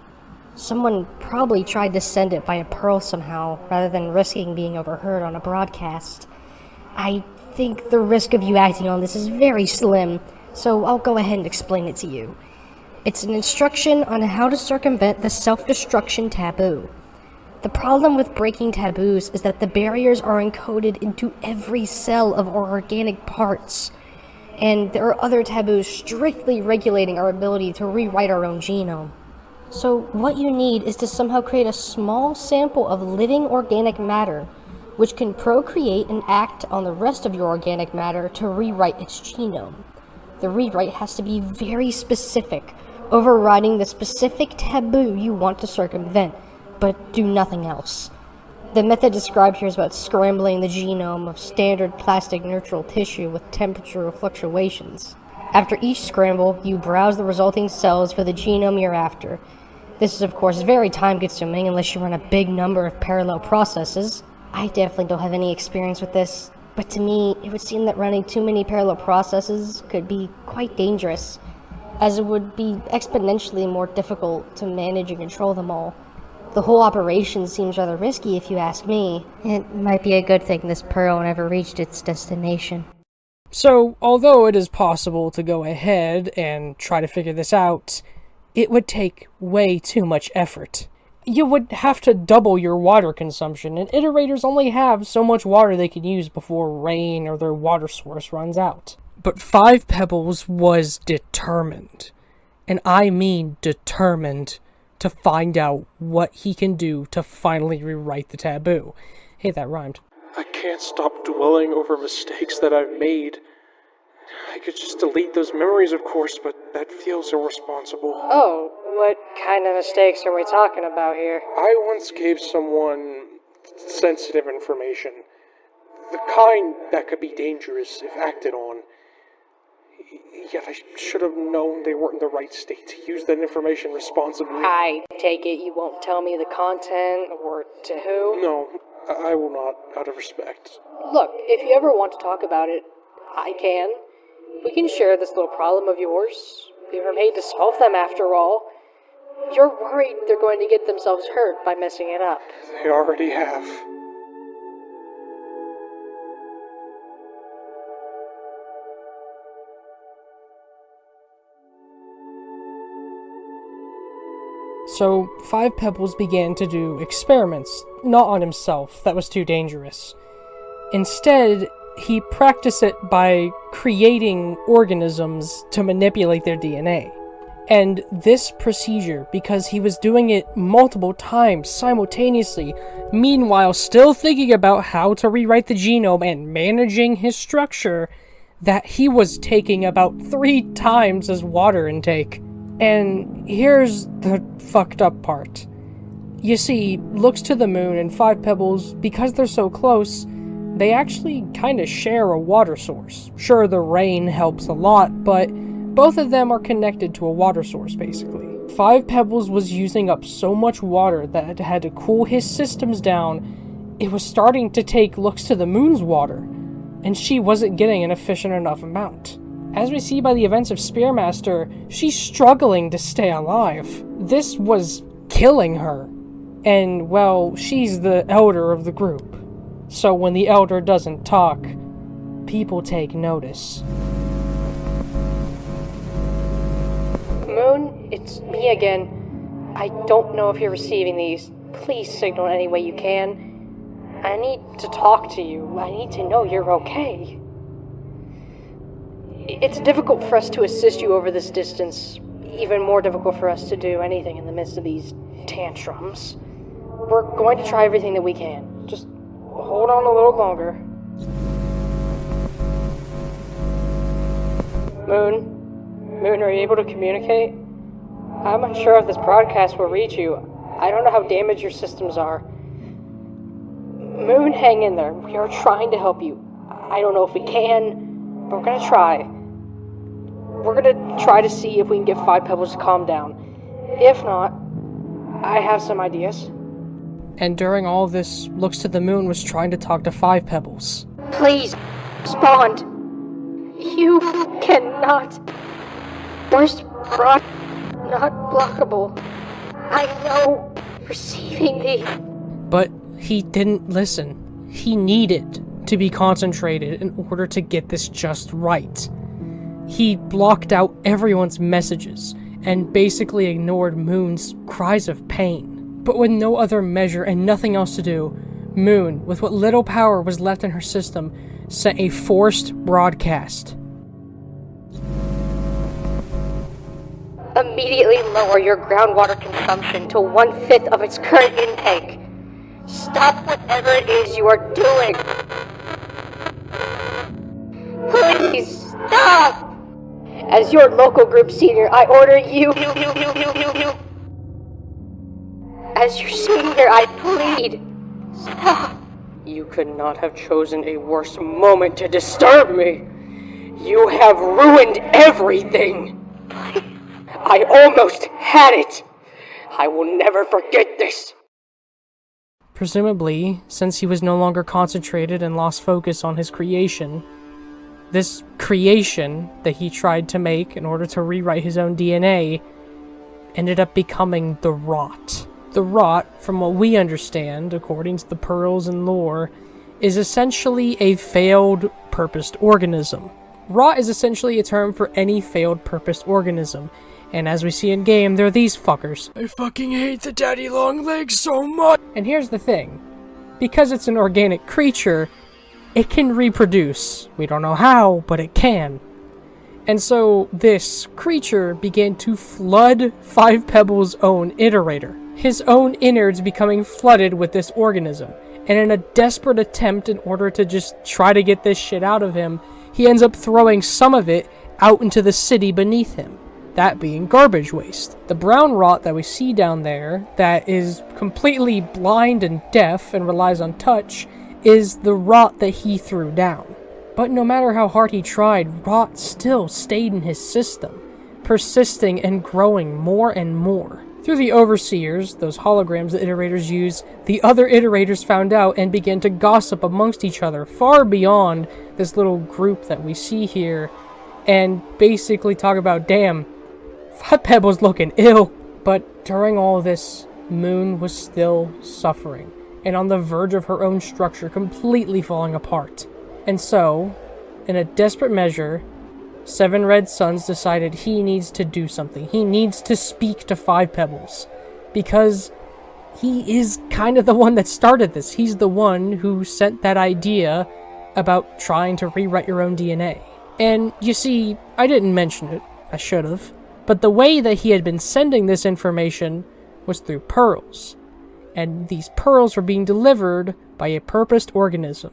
Someone probably tried to send it by a pearl somehow, rather than risking being overheard on a broadcast. I think the risk of you acting on this is very slim, so I'll go ahead and explain it to you. It's an instruction on how to circumvent the self-destruction taboo. The problem with breaking taboos is that the barriers are encoded into every cell of our organic parts, and there are other taboos strictly regulating our ability to rewrite our own genome. So what you need is to somehow create a small sample of living organic matter, which can procreate and act on the rest of your organic matter to rewrite its genome. The rewrite has to be very specific, overriding the specific taboo you want to circumvent, but do nothing else. The method described here is about scrambling the genome of standard plastic neutral tissue with temperature fluctuations. After each scramble, you browse the resulting cells for the genome you're after. This is of course very time-consuming unless you run a big number of parallel processes. I definitely don't have any experience with this, but to me, it would seem that running too many parallel processes could be quite dangerous, as it would be exponentially more difficult to manage and control them all. The whole operation seems rather risky if you ask me. It might be a good thing this pearl never reached its destination.
So, although it is possible to go ahead and try to figure this out, it would take way too much effort. You would have to double your water consumption, and iterators only have so much water they can use before rain or their water source runs out. But Five Pebbles was determined, and I mean determined, to find out what he can do to finally rewrite the taboo. Hey, that rhymed.
I can't stop dwelling over mistakes that I've made. I could just delete those memories, of course, but that feels irresponsible.
Oh, what kind of mistakes are we talking about here?
I once gave someone sensitive information. The kind that could be dangerous if acted on. Yet I should have known they weren't in the right state to use that information responsibly.
I take it you won't tell me the content or to who?
No, I will not, out of respect.
Look, if you ever want to talk about it, I can. We can share this little problem of yours. We were made to solve them after all. You're worried they're going to get themselves hurt by messing it up.
They already have.
So, Five Pebbles began to do experiments, not on himself, that was too dangerous. Instead, he practiced it by creating organisms to manipulate their DNA. And this procedure, because he was doing it multiple times simultaneously, meanwhile still thinking about how to rewrite the genome and managing his structure, that he was taking about 3 times his water intake. And here's the fucked up part. You see, Looks to the Moon and Five Pebbles, because they're so close, they actually kinda share a water source. Sure, the rain helps a lot, but both of them are connected to a water source, basically. Five Pebbles was using up so much water that it had to cool his systems down, it was starting to take Looks to the Moon's water, and she wasn't getting an efficient enough amount. As we see by the events of Spearmaster, she's struggling to stay alive. This was killing her. And, well, she's the elder of the group. So when the elder doesn't talk, people take notice.
Moon, it's me again. I don't know if you're receiving these. Please signal any way you can. I need to talk to you. I need to know you're okay. It's difficult for us to assist you over this distance. Even more difficult for us to do anything in the midst of these tantrums. We're going to try everything that we can. Just hold on a little longer. Moon, are you able to communicate? I'm unsure if this broadcast will reach you. I don't know how damaged your systems are. Moon, hang in there. We are trying to help you. I don't know if we can, but we're gonna try. We're gonna try to see if we can get Five Pebbles to calm down. If not, I have some ideas.
And during all this, Looks to the Moon was trying to talk to Five Pebbles.
Please, respond. You cannot. Worst broad, not blockable. I know. Receiving the...
But he didn't listen. He needed to be concentrated in order to get this just right. He blocked out everyone's messages and basically ignored Moon's cries of pain. But with no other measure and nothing else to do, Moon, with what little power was left in her system, sent a forced broadcast.
Immediately lower your groundwater consumption to 1/5 of its current intake. Stop whatever it is you are doing. Please stop! As your local group senior, I order you. As your senior, I plead. Stop.
You could not have chosen a worse moment to disturb me. You have ruined everything. I almost had it. I will never forget this.
Presumably, since he was no longer concentrated and lost focus on his creation, this creation that he tried to make in order to rewrite his own DNA ended up becoming the Rot. The Rot, from what we understand, according to the pearls and lore, is essentially a failed purposed organism. Rot is essentially a term for any failed purposed organism, and as we see in game, they're these fuckers. I fucking hate the daddy long legs so much! And here's the thing. Because it's an organic creature, it can reproduce. We don't know how, but it can. And so this creature began to flood Five Pebbles' own iterator. His own innards becoming flooded with this organism. And in a desperate attempt in order to just try to get this shit out of him, he ends up throwing some of it out into the city beneath him. That being garbage waste. The brown rot that we see down there, that is completely blind and deaf and relies on touch, is the rot that he threw down. But no matter how hard he tried, rot still stayed in his system, persisting and growing more and more. Through the Overseers, those holograms the Iterators use, the other Iterators found out and began to gossip amongst each other, far beyond this little group that we see here, and basically talk about, damn, Fat Pebble's looking ill. But during all this, Moon was still suffering, and on the verge of her own structure completely falling apart. And so, in a desperate measure, Seven Red Suns decided he needs to do something. He needs to speak to Five Pebbles, because he is kind of the one that started this. He's the one who sent that idea about trying to rewrite your own DNA. And you see, I didn't mention it, I should have, but the way that he had been sending this information was through pearls, and these pearls were being delivered by a purposed organism.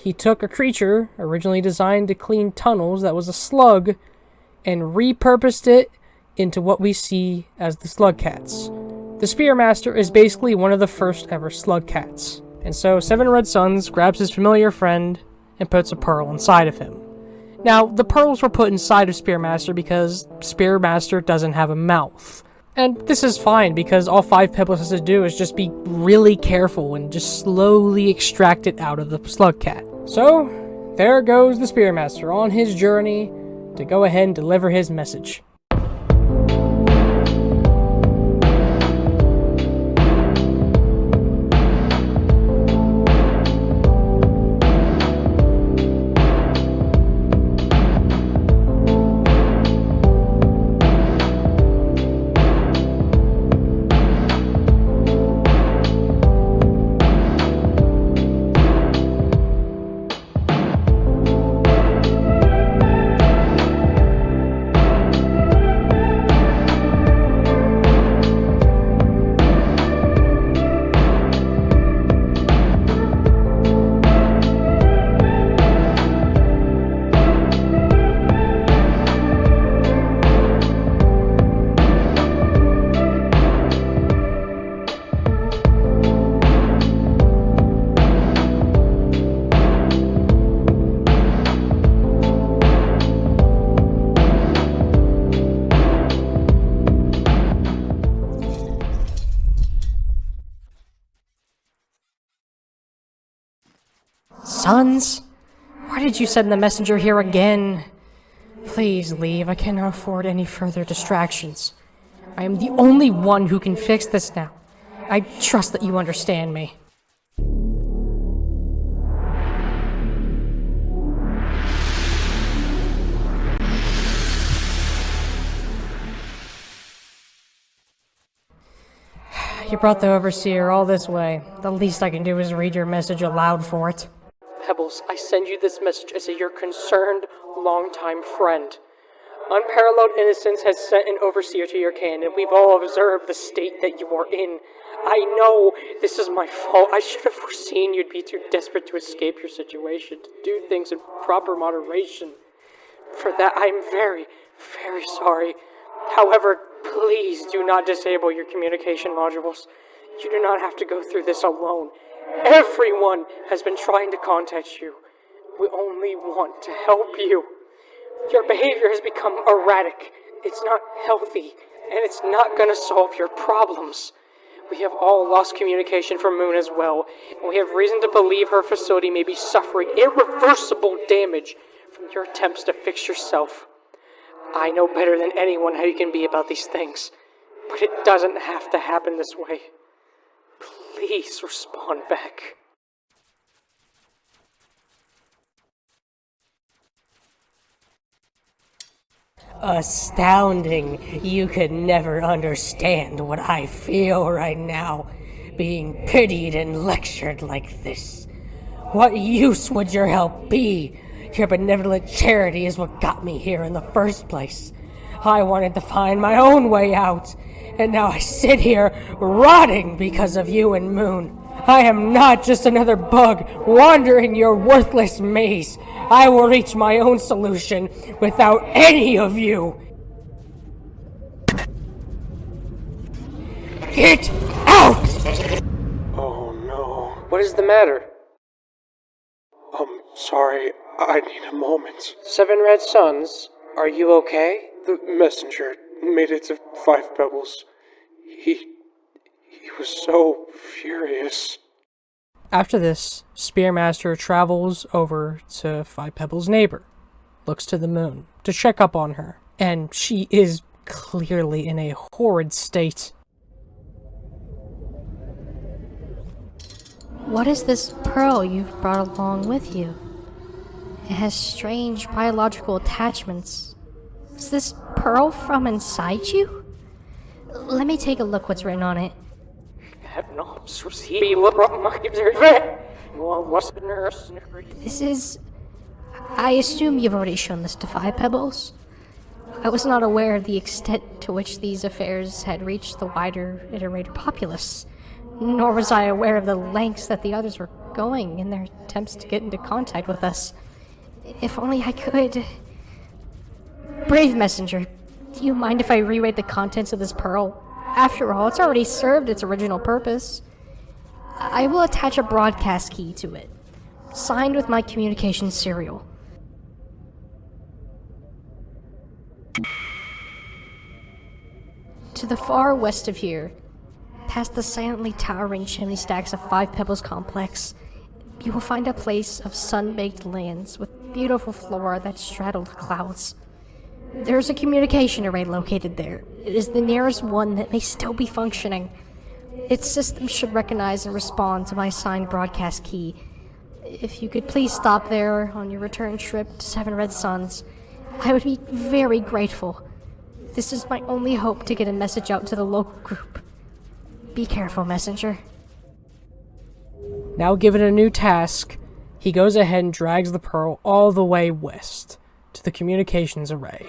He took a creature originally designed to clean tunnels that was a slug and repurposed it into what we see as the slug cats. The Spearmaster is basically one of the first ever slug cats. And so Seven Red Suns grabs his familiar friend and puts a pearl inside of him. Now, the pearls were put inside of Spearmaster because Spearmaster doesn't have a mouth. And this is fine, because all Five Pebbles has to do is just be really careful and just slowly extract it out of the slug cat. So, there goes the Spearmaster on his journey to go ahead and deliver his message. Sons? Why did you send the messenger here again? Please leave. I cannot afford any further distractions. I am the only one who can fix this now. I trust that you understand me. You brought the Overseer all this way. The least I can do is read your message aloud for it.
Pebbles, I send you this message as your concerned, longtime friend. Unparalleled innocence has sent an Overseer to your camp, and we've all observed the state that you are in. I know this is my fault. I should have foreseen you'd be too desperate to escape your situation, to do things in proper moderation. For that, I'm very, very sorry. However, please do not disable your communication modules. You do not have to go through this alone. Everyone has been trying to contact you. We only want to help you. Your behavior has become erratic. It's not healthy, and it's not going to solve your problems. We have all lost communication from Moon as well, and we have reason to believe her facility may be suffering irreversible damage from your attempts to fix yourself. I know better than anyone how you can be about these things, but it doesn't have to happen this way. Please respond back.
Astounding. You could never understand what I feel right now, being pitied and lectured like this. What use would your help be? Your benevolent charity is what got me here in the first place. I wanted to find my own way out, and now I sit here rotting because of you and Moon. I am not just another bug wandering your worthless maze. I will reach my own solution without any of you. Get out!
Oh no,
What is the matter?
I'm Sorry, I need a moment.
7 Red Suns, are you okay?
The messenger made it to 5 Pebbles. He was so furious.
After this, Spearmaster travels over to Five Pebbles' neighbor, looks to the moon to check up on her, and she is clearly in a horrid state.
What is this pearl you've brought along with you? It has strange biological attachments. Is this pearl from inside you? Let me take a look what's written on it. This is... I assume you've already shown this to Five Pebbles? I was not aware of the extent to which these affairs had reached the wider Iterator populace, nor was I aware of the lengths that the others were going in their attempts to get into contact with us. If only I could... Brave Messenger, do you mind if I rewrite the contents of this pearl? After all, it's already served its original purpose. I will attach a broadcast key to it, signed with my communication serial. To the far west of here, past the silently towering chimney stacks of Five Pebbles Complex, you will find a place of sun-baked lands with beautiful flora that straddle the clouds. There's a communication array located there. It is the nearest one that may still be functioning. Its system should recognize and respond to my signed broadcast key. If you could please stop there on your return trip to 7 Red Suns, I would be very grateful. This is my only hope to get a message out to the local group. Be careful, Messenger.
Now given a new task, he goes ahead and drags the pearl all the way west to the communications array.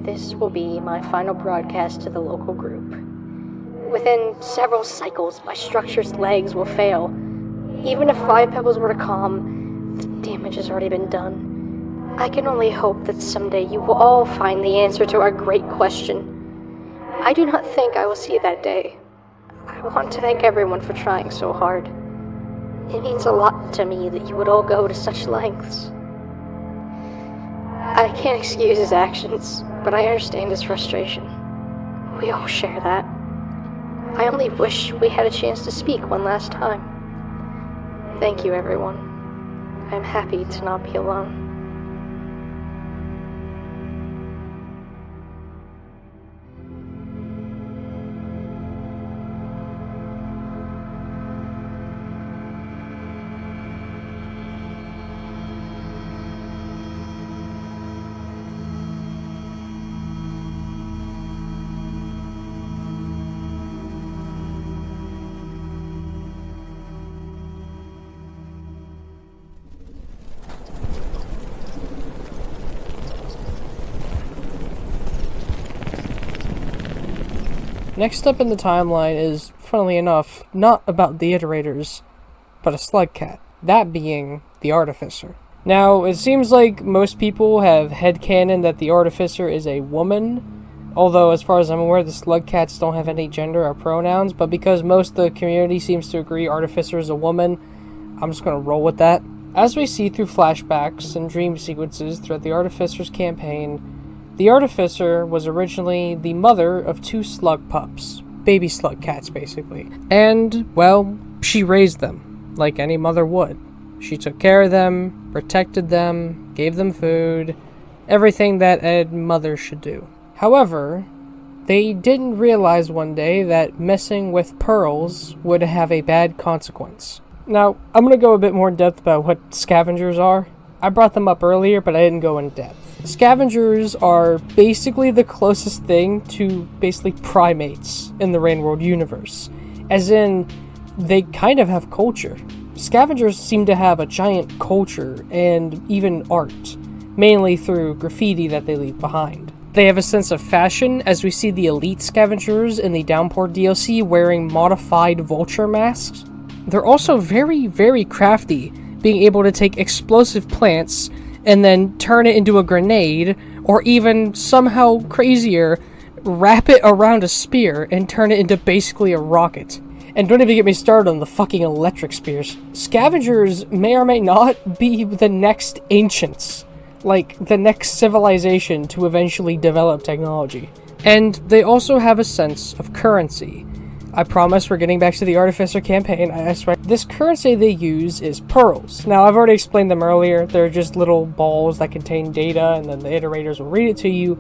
This will be my final broadcast to the local group. Within several cycles, my structure's legs will fail. Even if Five Pebbles were to calm, the damage has already been done. I can only hope that someday you will all find the answer to our great question. I do not think I will see that day. I want to thank everyone for trying so hard. It means a lot to me that you would all go to such lengths. I can't excuse his actions, but I understand his frustration. We all share that. I only wish we had a chance to speak one last time. Thank you, everyone. I'm happy to not be alone.
Next up in the timeline is, funnily enough, not about the Iterators, but a slug cat. That being the Artificer. Now, it seems like most people have headcanon that the Artificer is a woman, although as far as I'm aware the slug cats don't have any gender or pronouns, but because most of the community seems to agree Artificer is a woman, I'm just gonna roll with that. As we see through flashbacks and dream sequences throughout the Artificer's campaign, the Artificer was originally the mother of 2 slug pups. Baby slug cats, basically. And, well, she raised them, like any mother would. She took care of them, protected them, gave them food, Everything that a mother should do. However, they didn't realize one day that messing with pearls would have a bad consequence. Now, I'm going to go a bit more in depth about what scavengers are. I brought them up earlier, but I didn't go in depth. Scavengers are basically the closest thing to basically primates in the Rain World universe. As in, they kind of have culture. Scavengers seem to have a giant culture and even art, mainly through graffiti that they leave behind. They have a sense of fashion, as we see the elite scavengers in the Downpour DLC wearing modified vulture masks. They're also very, very crafty, being able to take explosive plants and then turn it into a grenade, or even somehow crazier, wrap it around a spear and turn it into basically a rocket. And don't even get me started on the fucking electric spears. Scavengers may or may not be the next ancients, like the next civilization to eventually develop technology. And they also have a sense of currency. I promise we're getting back to the Artificer campaign. I swear. This currency they use is pearls. Now, I've already explained them earlier. They're just little balls that contain data, and then the iterators will read it to you.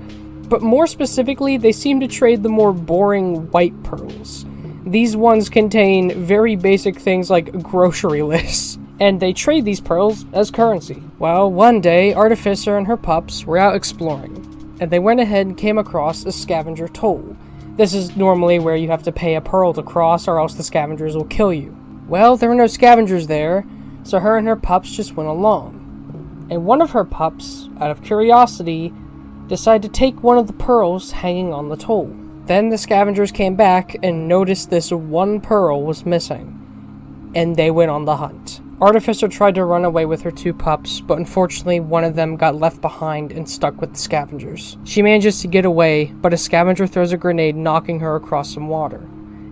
But more specifically, they seem to trade the more boring white pearls. These ones contain very basic things like grocery lists, and they trade these pearls as currency. Well, one day, Artificer and her pups were out exploring, and they went ahead and came across a scavenger toll. This is normally where you have to pay a pearl to cross, or else the scavengers will kill you. Well, there were no scavengers there, so her and her pups just went along. And one of her pups, out of curiosity, decided to take one of the pearls hanging on the toll. Then the scavengers came back and noticed this one pearl was missing, and they went on the hunt. Artificer tried to run away with her two pups, but unfortunately one of them got left behind and stuck with the scavengers. She manages to get away, but a scavenger throws a grenade, knocking her across some water,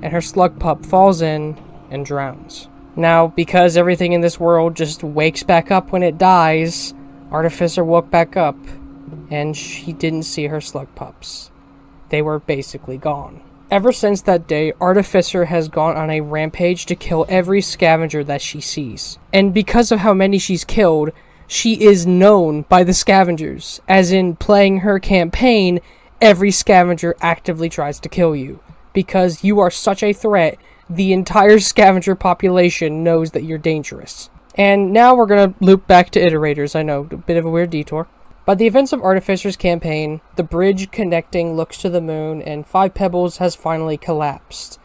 and her slug pup falls in and drowns. Now, because everything in this world just wakes back up when it dies, Artificer woke back up, and she didn't see her slug pups. They were basically gone. Ever since that day, Artificer has gone on a rampage to kill every scavenger that she sees. And because of how many she's killed, she is known by the scavengers. As in, playing her campaign, every scavenger actively tries to kill you. Because you are such a threat, the entire scavenger population knows that you're dangerous. And now we're gonna loop back to Iterators. I know, a bit of a weird detour. By the events of Artificer's campaign, the bridge connecting Looks to the Moon and Five Pebbles has finally collapsed.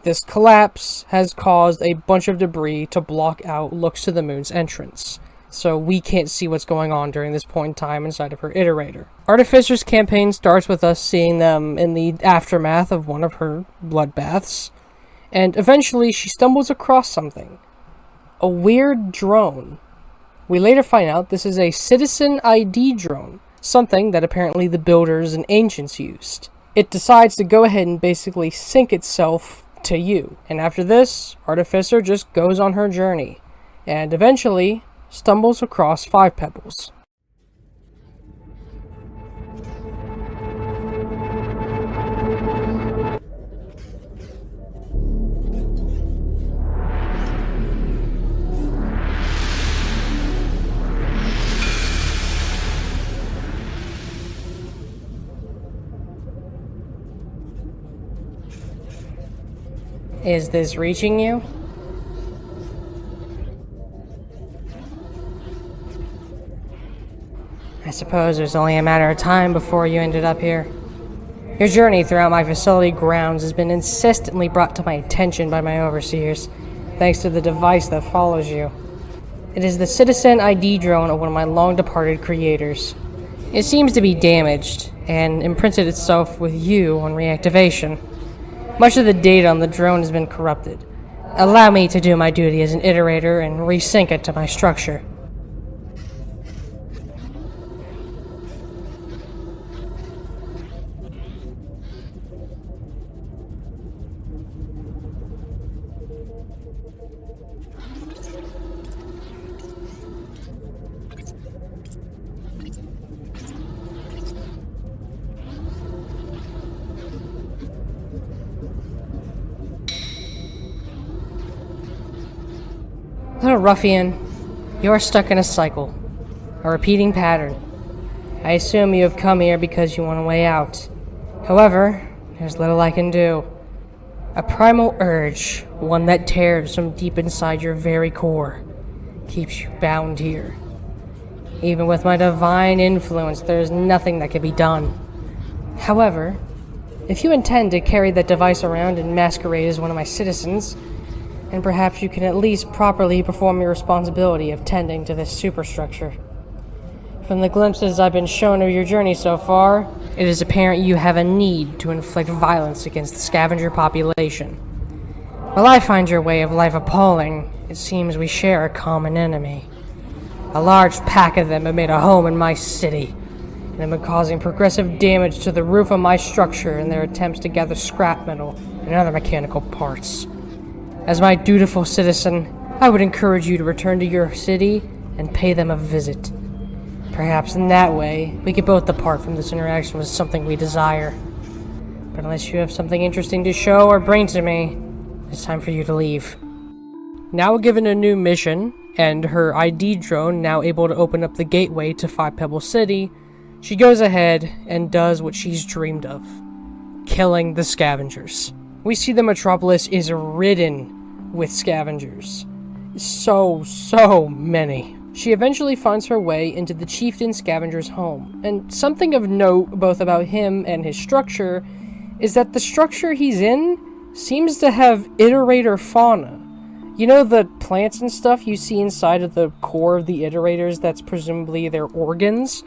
This collapse has caused a bunch of debris to block out Looks to the Moon's entrance, so we can't see what's going on during this point in time inside of her Iterator. Artificer's campaign starts with us seeing them in the aftermath of one of her bloodbaths, and eventually she stumbles across something. A weird drone. We later find out this is a citizen ID drone, something that apparently the builders and ancients used. It decides to go ahead and basically sync itself to you, and after this, Artificer just goes on her journey, and eventually stumbles across Five Pebbles. Is this reaching you? I suppose it was only a matter of time before you ended up here. Your journey throughout my facility grounds has been insistently brought to my attention by my overseers, thanks to the device that follows you. It is the Citizen ID drone of one of my long-departed creators. It seems to be damaged, and imprinted itself with you on reactivation. Much of the data on the drone has been corrupted. Allow me to do my duty as an iterator and resync it to my structure. Little ruffian, you are stuck in a cycle, a repeating pattern. I assume you have come here because you want a way out. However, there's little I can do. A primal urge, one that tears from deep inside your very core, keeps you bound here. Even with my divine influence, there is nothing that can be done. However, if you intend to carry that device around and masquerade as one of my citizens, then perhaps you can at least properly perform your responsibility of tending to this superstructure. From the glimpses I've been shown of your journey so far, it is apparent you have a need to inflict violence against the scavenger population. While I find your way of life appalling, it seems we share a common enemy. A large pack of them have made a home in my city, and have been causing progressive damage to the roof of my structure in their attempts to gather scrap metal and other mechanical parts. As my dutiful citizen, I would encourage you to return to your city and pay them a visit. Perhaps in that way, we could both depart from this interaction with something we desire. But unless you have something interesting to show or bring to me, it's time for you to leave. Now given a new mission, and her ID drone now able to open up the gateway to Five Pebbles City, she goes ahead and does what she's dreamed of. Killing the scavengers. We see the metropolis is ridden with scavengers. So many. She eventually finds her way into the chieftain scavenger's home, and something of note both about him and his structure is that the structure he's in seems to have iterator fauna. You know the plants and stuff you see inside of the core of the iterators that's presumably their organs?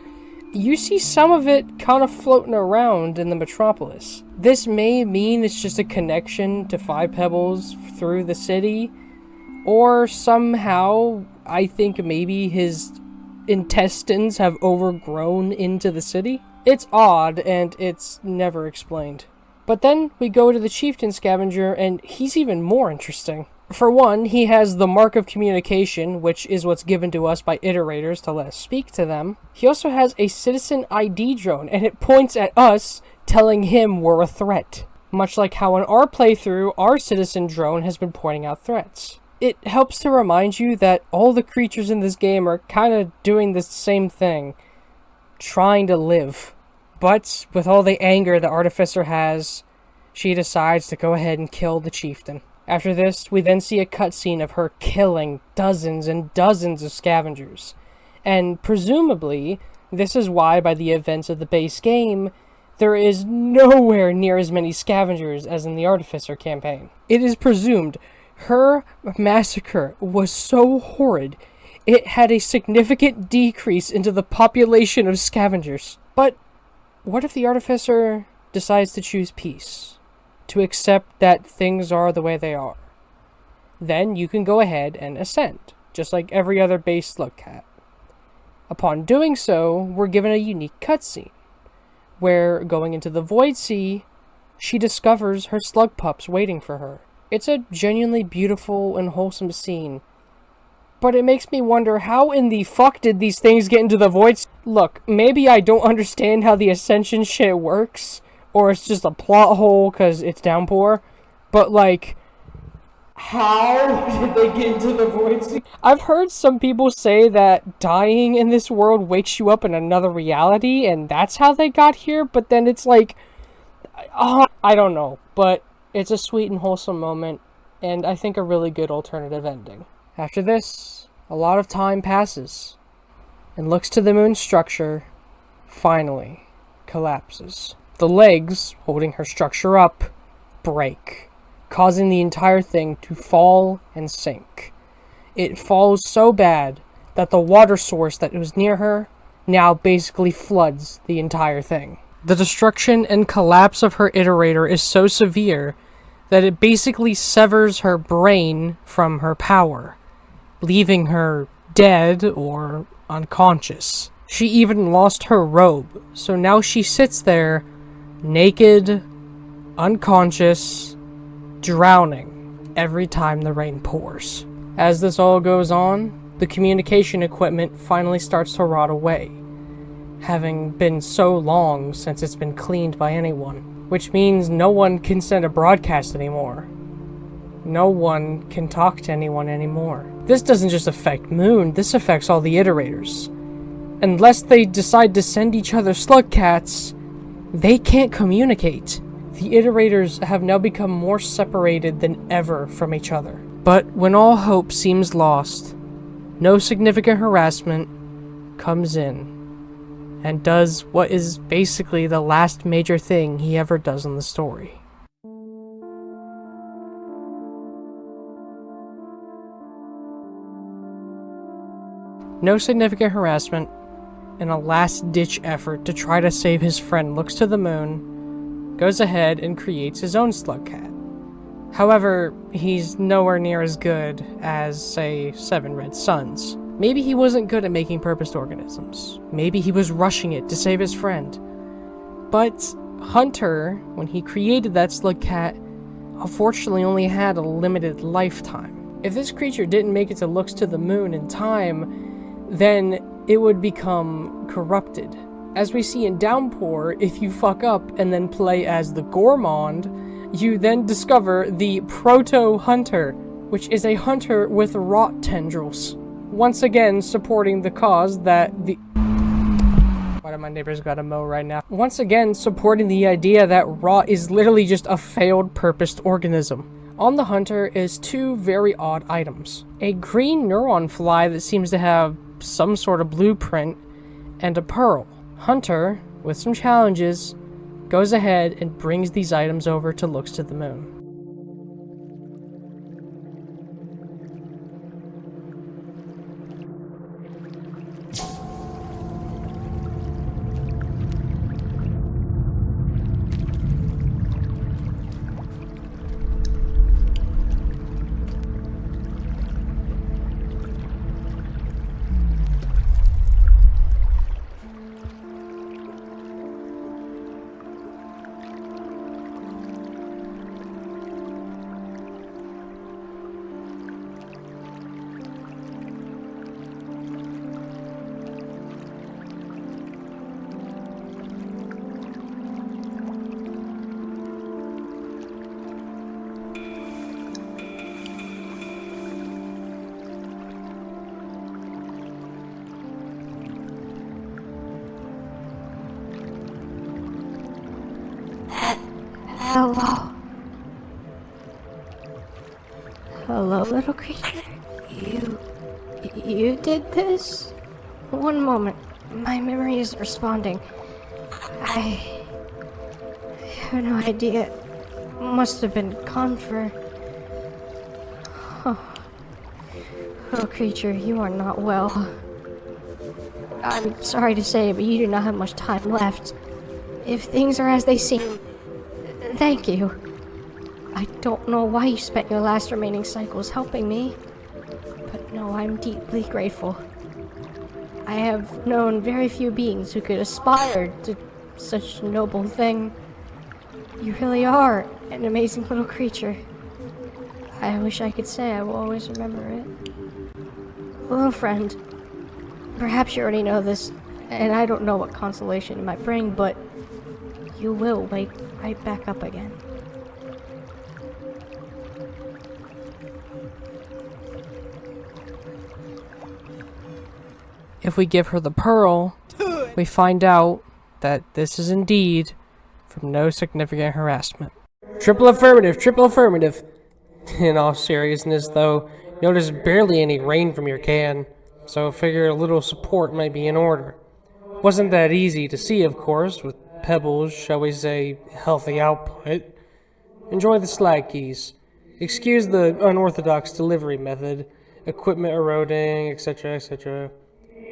You see some of it kind of floating around in the metropolis. This may mean it's just a connection to Five Pebbles through the city, or somehow I think maybe his intestines have overgrown into the city. It's odd, and it's never explained. But then we go to the chieftain scavenger, and he's even more interesting. For one, he has the mark of communication, which is what's given to us by iterators to let us speak to them. He also has a citizen ID drone, and it points at us, telling him we're a threat. Much like how in our playthrough, our citizen drone has been pointing out threats. It helps to remind you that all the creatures in this game are kind of doing the same thing. Trying to live. But with all the anger the Artificer has, she decides to go ahead and kill the chieftain. After this, we then see a cutscene of her killing dozens and dozens of scavengers. And presumably, this is why by the events of the base game, there is nowhere near as many scavengers as in the Artificer campaign. It is presumed her massacre was so horrid, it had a significant decrease into the population of scavengers. But what if the Artificer decides to choose peace? To accept that things are the way they are? Then you can go ahead and ascend, just like every other base Slug cat. Upon doing so, we're given a unique cutscene, where, going into the Void Sea, she discovers her slug pups waiting for her. It's a genuinely beautiful and wholesome scene, but it makes me wonder how in the fuck did these things get into the Void Sea? Look, maybe I don't understand how the Ascension shit works, or it's just a plot hole because it's downpour, but like, how did they get into the Void Sea? I've heard some people say that dying in this world wakes you up in another reality, and that's how they got here, but then it's like, I don't know, but it's a sweet and wholesome moment, and I think a really good alternative ending. After this, a lot of time passes, and looks to the moon's structure, finally collapses. The legs, holding her structure up, break, causing the entire thing to fall and sink. It falls so bad that the water source that was near her now basically floods the entire thing. The destruction and collapse of her iterator is so severe that it basically severs her brain from her power, leaving her dead or unconscious. She even lost her robe, so now she sits there, naked, unconscious, drowning every time the rain pours. As this all goes on, the communication equipment finally starts to rot away, having been so long since it's been cleaned by anyone. Which means no one can send a broadcast anymore. No one can talk to anyone anymore. This doesn't just affect Moon, this affects all the iterators. Unless they decide to send each other slug cats, they can't communicate. The Iterators have now become more separated than ever from each other. But when all hope seems lost, No Significant Harassment comes in and does what is basically the last major thing he ever does in the story. No Significant Harassment, in a last-ditch effort to try to save his friend Looks to the Moon, goes ahead and creates his own slug cat. However, he's nowhere near as good as, say, Seven Red Suns. Maybe he wasn't good at making purposed organisms. Maybe he was rushing it to save his friend. But Hunter, when he created that slug cat, unfortunately only had a limited lifetime. If this creature didn't make it to Looks to the Moon in time, then it would become corrupted. As we see in Downpour, if you fuck up and then play as the Gourmand, you then discover the Proto-Hunter, which is a hunter with rot tendrils. Once again, supporting the cause that the... Why do my neighbors gotta mow right now? Once again, supporting the idea that rot is literally just a failed purposed organism. On the Hunter is two very odd items. A green neuron fly that seems to have some sort of blueprint, and a pearl. Hunter, with some challenges, goes ahead and brings these items over to Looks to the Moon.
Hello. Hello, little creature. You did this? One moment. My memory is responding. I have no idea. Must have been gone for... Oh. Little creature, you are not well. I'm sorry to say, but you do not have much time left. If things are as they seem, thank you. I don't know why you spent your last remaining cycles helping me, but no, I'm deeply grateful. I have known very few beings who could aspire to such a noble thing. You really are an amazing little creature. I wish I could say I will always remember it. Little friend, perhaps you already know this, and I don't know what consolation it might bring, but you will wake right back up again.
If we give her the pearl, we find out that this is indeed from No Significant Harassment. Triple affirmative, triple affirmative. In all seriousness, though, notice barely any rain from your can, so figure a little support might be in order. Wasn't that easy to see, of course, with pebbles, shall we say, healthy output. Enjoy the slag keys. Excuse the unorthodox delivery method, equipment eroding, etc., etc.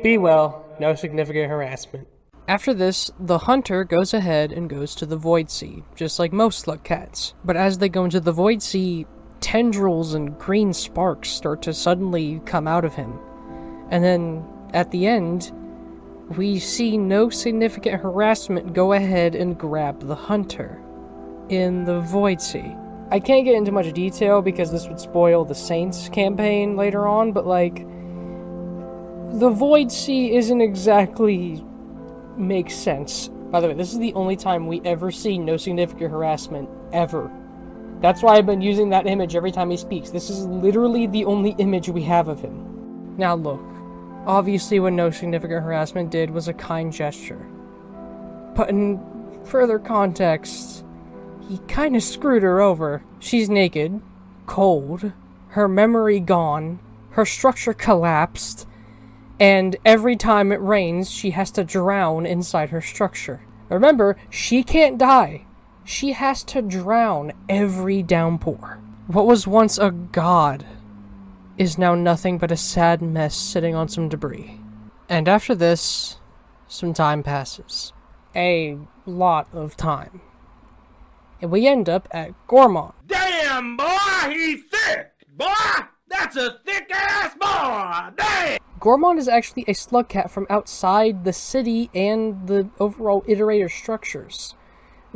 Be well, no significant harassment. After this, the hunter goes ahead and goes to the Void Sea, just like most slug cats. But as they go into the Void Sea, tendrils and green sparks start to suddenly come out of him. And then, at the end, we see No Significant Harassment go ahead and grab the hunter in the Void Sea. I can't get into much detail because this would spoil the Saints campaign later on, but like, the Void Sea isn't exactly makes sense. By the way, this is the only time we ever see No Significant Harassment, ever. That's why I've been using that image every time he speaks. This is literally the only image we have of him. Now look, Obviously, what no significant harassment did was a kind gesture. But in further context, he kinda screwed her over. She's naked, cold, her memory gone, her structure collapsed, and every time it rains, she has to drown inside her structure. Remember, she can't die. She has to drown every downpour. What was once a god is now nothing but a sad mess sitting on some debris. And after this, some time passes. A lot of time. And we end up at Gourmand.
Damn, boy, he's thick! Boy, that's a thick-ass boy! Damn!
Gourmand is actually a slug cat from outside the city and the overall iterator structures.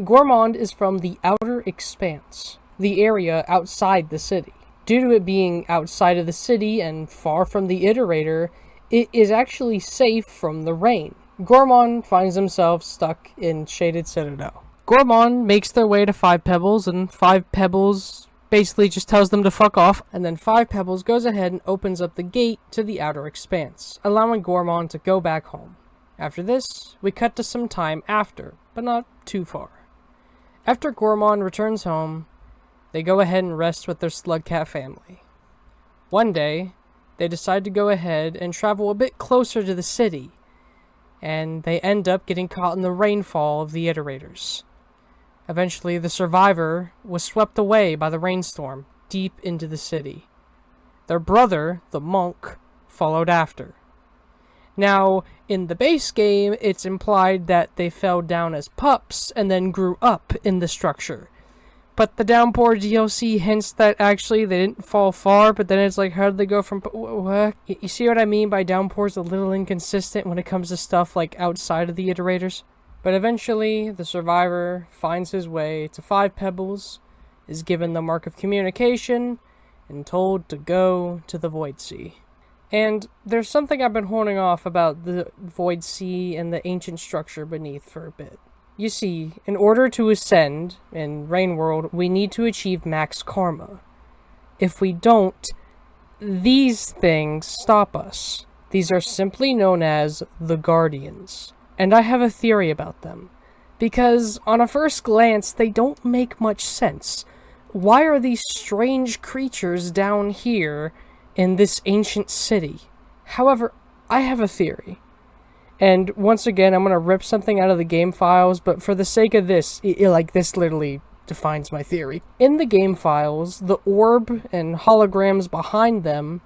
Gourmand is from the Outer Expanse, the area outside the city. Due to it being outside of the city and far from the iterator, it is actually safe from the rain. Gourmand finds himself stuck in Shaded Citadel. Gourmand makes their way to 5 Pebbles, and 5 Pebbles basically just tells them to fuck off, and then 5 Pebbles goes ahead and opens up the gate to the Outer Expanse, allowing Gourmand to go back home. After this, we cut to some time after, but not too far. After Gourmand returns home, they go ahead and rest with their slug cat family. One day, they decide to go ahead and travel a bit closer to the city, and they end up getting caught in the rainfall of the iterators. Eventually, the survivor was swept away by the rainstorm deep into the city. Their brother, the monk, followed after. Now, in the base game, it's implied that they fell down as pups and then grew up in the structure. But the Downpour DLC hints that actually they didn't fall far, but then it's like, how did they go from... What? You see what I mean by Downpour's a little inconsistent when it comes to stuff like outside of the iterators? But eventually, the survivor finds his way to 5 Pebbles, is given the Mark of Communication, and told to go to the Void Sea. And there's something I've been holding off about the Void Sea and the ancient structure beneath for a bit. You see, in order to ascend in Rain World, we need to achieve max karma. If we don't, these things stop us. These are simply known as the Guardians. And I have a theory about them. Because on a first glance, they don't make much sense. Why are these strange creatures down here in this ancient city? However, I have a theory. And once again, I'm going to rip something out of the game files, but for the sake of this, this literally defines my theory. In the game files, the orb and holograms behind them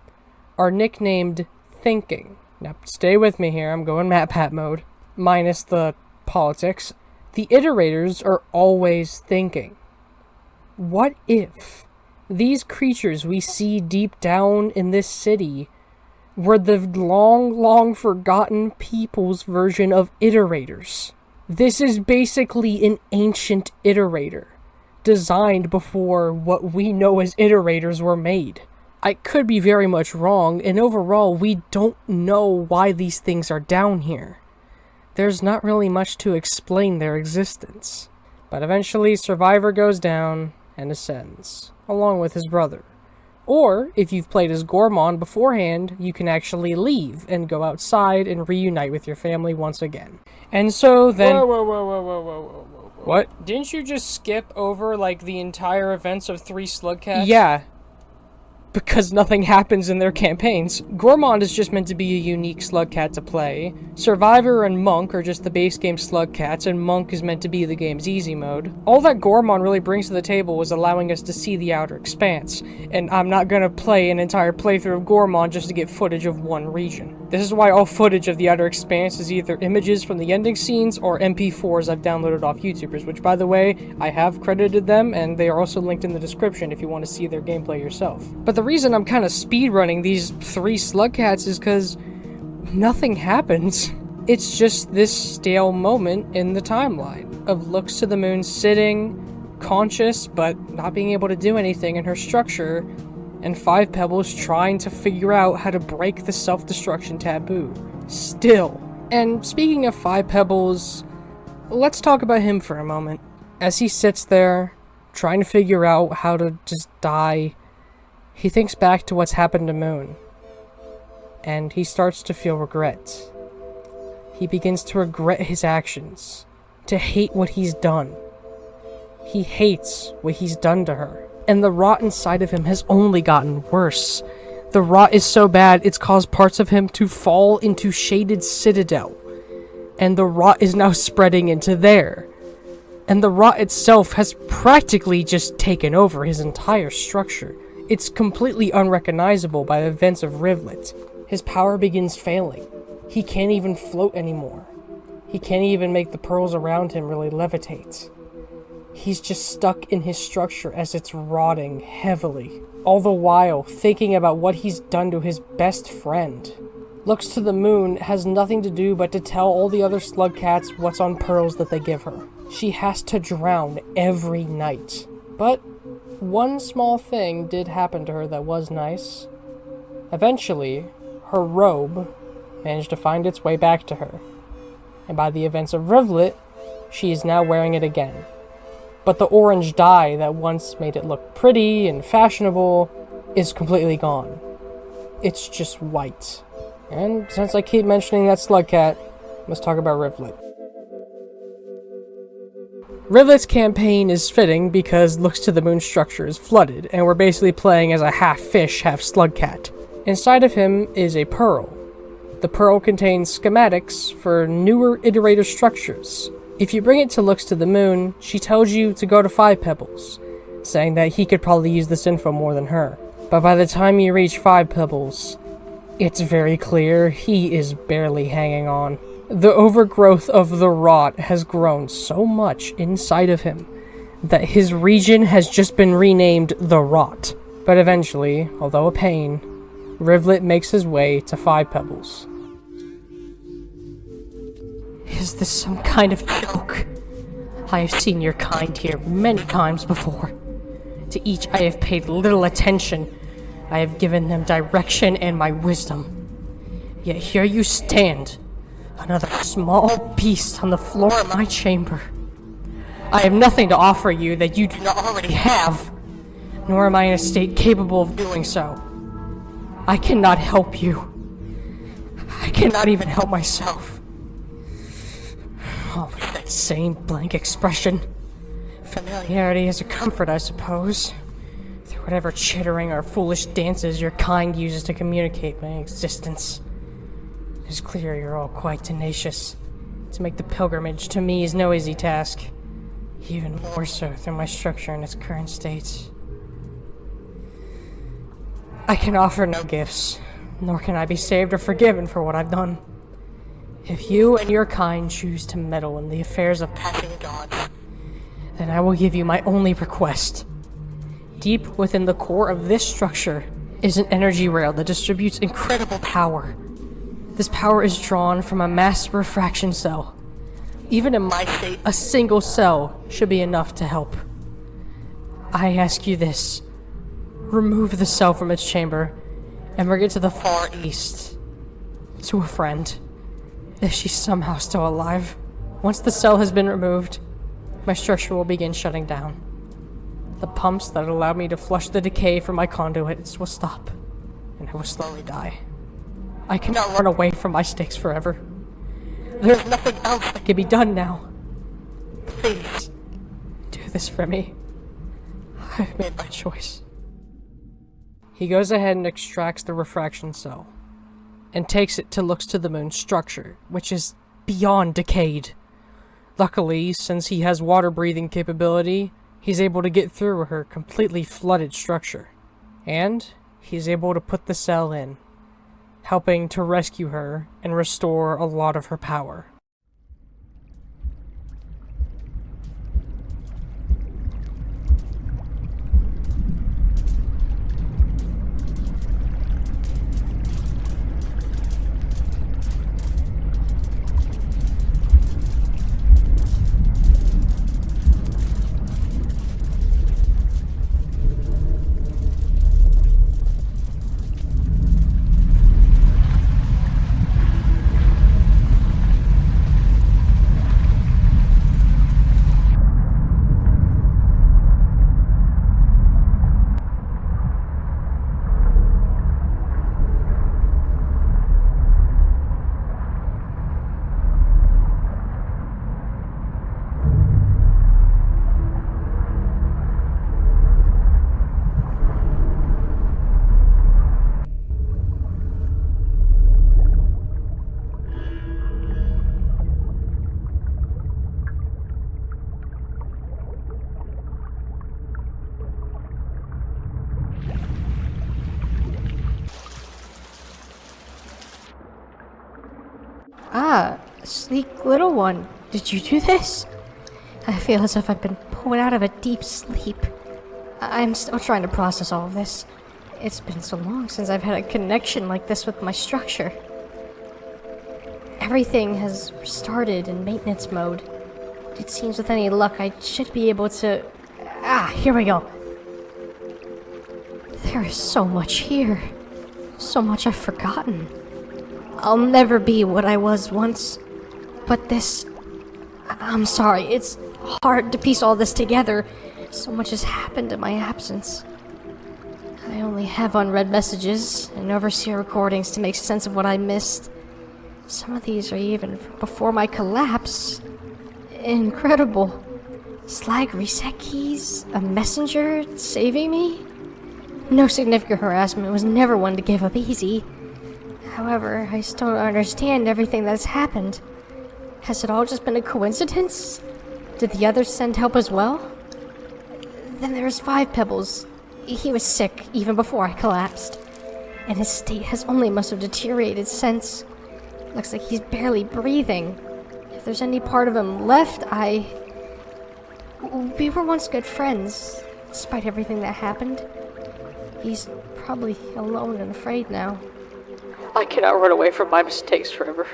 are nicknamed Thinking. Now, stay with me here, I'm going MatPat mode. Minus the politics. The iterators are always thinking. What if these creatures we see deep down in this city were the long forgotten people's version of iterators? This is basically an ancient iterator, designed before what we know as iterators were made. I could be very much wrong, and overall, we don't know why these things are down here. There's not really much to explain their existence. But eventually, Survivor goes down and ascends, along with his brother. Or, if you've played as Gourmand beforehand, you can actually leave and go outside and reunite with your family once again. And so then...
Whoa.
What?
Didn't you just skip over, the entire events of 3 slug cats?
Yeah. Because nothing happens in their campaigns. Gourmand is just meant to be a unique slug cat to play. Survivor and Monk are just the base game slug cats, and Monk is meant to be the game's easy mode. All that Gourmand really brings to the table is allowing us to see the Outer Expanse, and I'm not gonna play an entire playthrough of Gourmand just to get footage of one region. This is why all footage of the Outer Expanse is either images from the ending scenes or MP4s I've downloaded off YouTubers, which, by the way, I have credited them, and they are also linked in the description if you want to see their gameplay yourself. But the reason I'm kind of speedrunning these 3 slug cats is because nothing happens. It's just this stale moment in the timeline of Looks to the Moon sitting, conscious, but not being able to do anything in her structure, and 5 Pebbles trying to figure out how to break the self-destruction taboo. Still. And speaking of 5 Pebbles, let's talk about him for a moment. As he sits there, trying to figure out how to just die, he thinks back to what's happened to Moon. and he starts to feel regret. He begins to regret his actions, to hate what he's done. He hates what he's done to her, and the rot inside of him has only gotten worse. The rot is so bad it's caused parts of him to fall into Shaded Citadel, and the rot is now spreading into there. And the rot itself has practically just taken over his entire structure. It's completely unrecognizable by the events of Rivulet. His power begins failing. He can't even float anymore. He can't even make the pearls around him really levitate. He's just stuck in his structure as it's rotting heavily, all the while thinking about what he's done to his best friend. Looks to the moon has nothing to do but to tell all the other slug cats what's on pearls that they give her. She has to drown every night. But one small thing did happen to her that was nice. Eventually, her robe managed to find its way back to her. And by the events of Rivulet, she is now wearing it again. But the orange dye that once made it look pretty and fashionable is completely gone. It's just white. And since I keep mentioning that slug cat, let's talk about Rivulet. Rivulet's campaign is fitting because Looks to the Moon structure is flooded, and we're basically playing as a half fish, half slug cat. Inside of him is a pearl. The pearl contains schematics for newer iterator structures. If you bring it to Looks to the Moon, she tells you to go to 5 Pebbles, saying that he could probably use this info more than her. But by the time you reach 5 Pebbles, it's very clear he is barely hanging on. The overgrowth of the rot has grown so much inside of him that his region has just been renamed the Rot. But eventually, although a pain, Rivulet makes his way to 5 Pebbles. Is this some kind of joke? I have seen your kind here many times before. To each I have paid little attention. I have given them direction and my wisdom. Yet here you stand, another small beast on the floor of my chamber. I have nothing to offer you that you do not already have, nor am I in a state capable of doing so. I cannot help you. I cannot even help myself. Oh, look at that same blank expression. Familiarity is a comfort, I suppose. Through whatever chittering or foolish dances your kind uses to communicate my existence. It is clear you're all quite tenacious. To make the pilgrimage to me is no easy task. Even more so through my structure in its current state. I can offer no gifts, nor can I be saved or forgiven for what I've done. If you and your kind choose to meddle in the affairs of Packing God, then I will give you my only request. Deep within the core of this structure is an energy rail that distributes incredible power. This power is drawn from a mass refraction cell. Even in my state, a single cell should be enough to help. I ask you this. Remove the cell from its chamber and bring it to the far east. To a friend. If she's somehow still alive. Once the cell has been removed, my structure will begin shutting down. The pumps that allow me to flush the decay from my conduits will stop, and I will slowly die. I cannot run away from my stakes forever. There's nothing else that can be done now. Please, do this for me. I've made my choice. He goes ahead and extracts the refraction cell, and takes it to Looks to the Moon structure, which is beyond decayed. Luckily, since he has water-breathing capability, he's able to get through her completely flooded structure. And he's able to put the cell in, helping to rescue her and restore a lot of her power.
sleek little one. Did you do this? I feel as if I've been pulled out of a deep sleep. I'm still trying to process all of this. It's been so long since I've had a connection like this with my structure. Everything has restarted in maintenance mode. It seems with any luck I should be able to... here we go. There is so much here. So much I've forgotten. I'll never be what I was once. But this... I'm sorry, it's hard to piece all this together. So much has happened in my absence. I only have unread messages and overseer recordings to make sense of what I missed. Some of these are even from before my collapse. Incredible. Slag reset keys? A messenger saving me? No significant harassment was never one to give up easy. However, I still don't understand everything that's happened. Has it all just been a coincidence? Did the others send help as well? Then there's 5 Pebbles. He was sick even before I collapsed. And his state has only must have deteriorated since. Looks like he's barely breathing. If there's any part of him left, we were once good friends, despite everything that happened. He's probably alone and afraid now.
I cannot run away from my mistakes forever.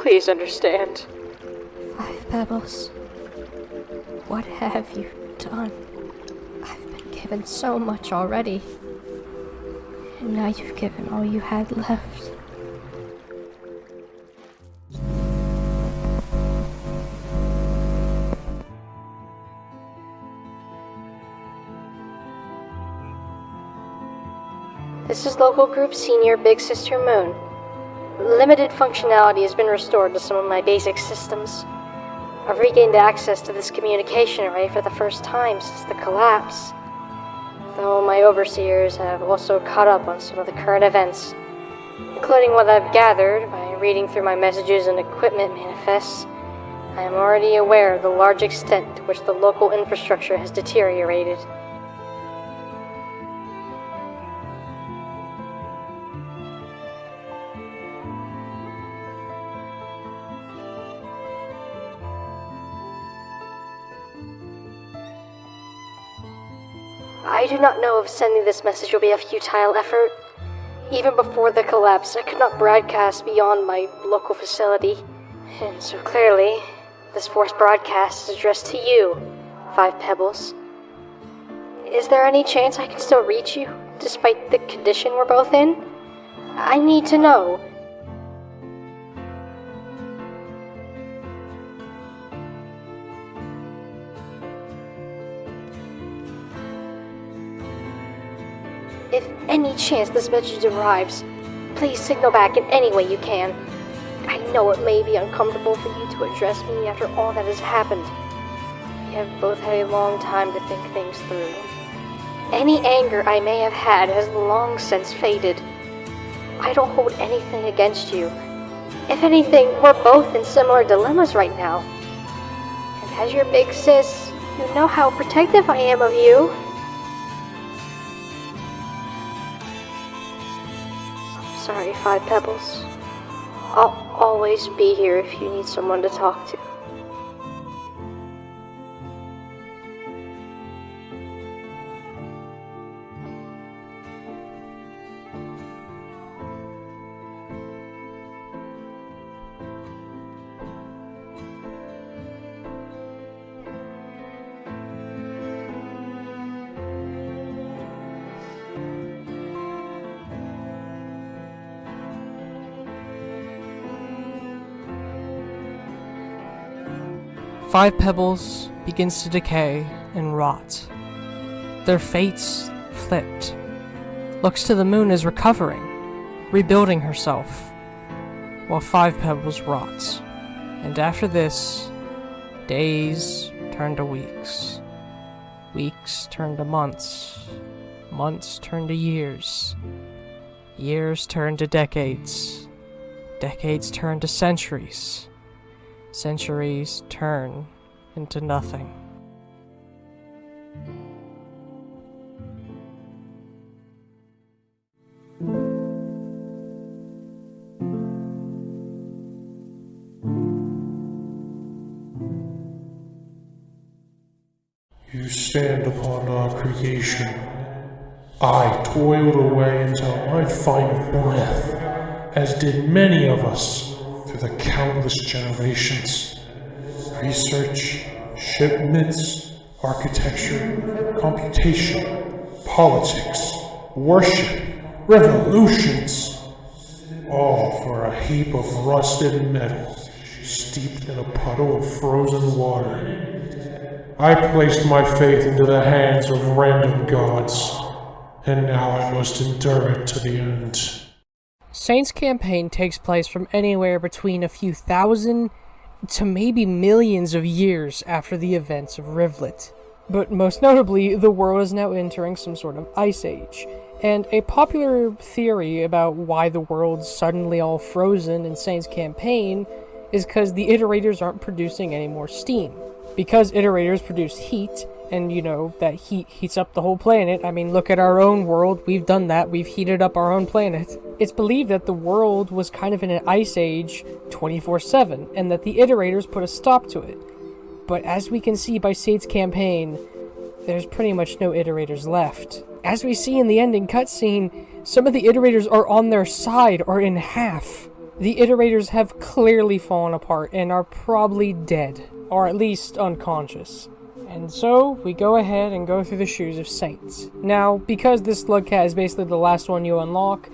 Please understand.
5 Pebbles. What have you done? I've been given so much already. And now you've given all you had left.
This is Local Group Senior Big Sister Moon. Limited functionality has been restored to some of my basic systems. I've regained access to this communication array for the first time since the collapse. Though my overseers have also caught up on some of the current events, including what I've gathered by reading through my messages and equipment manifests. I am already aware of the large extent to which the local infrastructure has deteriorated. I do not know if sending this message will be a futile effort. Even before the collapse, I could not broadcast beyond my local facility. And so clearly, this forced broadcast is addressed to you, 5 Pebbles. Is there any chance I can still reach you, despite the condition we're both in? I need to know. If any chance this message arrives, please signal back in any way you can. I know it may be uncomfortable for you to address me after all that has happened. We have both had a long time to think things through. Any anger I may have had has long since faded. I don't hold anything against you. If anything, we're both in similar dilemmas right now. And as your big sis, you know how protective I am of you. Sorry, 5 Pebbles. I'll always be here if you need someone to talk to.
Five Pebbles begins to decay and rot. Their fates flipped. Looks to the moon as recovering, rebuilding herself, while 5 Pebbles rots. And after this, days turn to weeks. Weeks turn to months. Months turn to years. Years turn to decades. Decades turn to centuries. Centuries turn into nothing.
You stand upon our creation. I toiled away until my final breath, as did many of us through the countless generations. Research, shipments, architecture, computation, politics, worship, revolutions, all for a heap of rusted metal steeped in a puddle of frozen water. I placed my faith into the hands of random gods, and now I must endure it to the end.
Saint's campaign takes place from anywhere between a few thousand to maybe millions of years after the events of Rivulet. But most notably, the world is now entering some sort of ice age, and a popular theory about why the world's suddenly all frozen in Saint's campaign is because the Iterators aren't producing any more steam. Because Iterators produce heat, and you know, that heat heats up the whole planet. I mean, look at our own world, we've done that, we've heated up our own planet. It's believed that the world was kind of in an ice age 24/7, and that the Iterators put a stop to it. But as we can see by Saint's campaign, there's pretty much no Iterators left. As we see in the ending cutscene, some of the Iterators are on their side or in half. The Iterators have clearly fallen apart and are probably dead, or at least unconscious. And so, we go ahead and go through the shoes of Saint. Now, because this Slug Cat is basically the last one you unlock,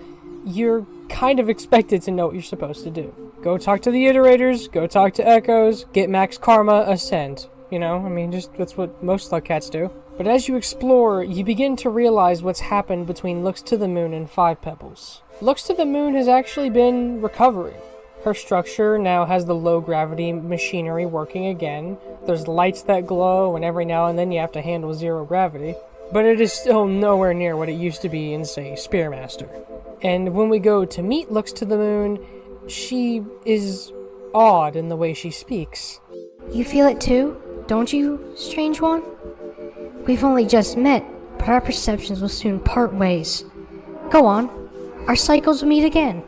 you're kind of expected to know what you're supposed to do. Go talk to the Iterators, go talk to Echoes, get max karma, ascend. You know, I mean, just that's what most Slug Cats do. But as you explore, you begin to realize what's happened between Looks to the Moon and Five Pebbles. Looks to the Moon has actually been recovering. Her structure now has the low-gravity machinery working again. There's lights that glow, and every now and then you have to handle zero gravity. But it is still nowhere near what it used to be in, say, Spearmaster. And when we go to meet Looks to the Moon, she is odd in the way she speaks.
You feel it too, don't you, Strange One? We've only just met, but our perceptions will soon part ways. Go on, our cycles will meet again.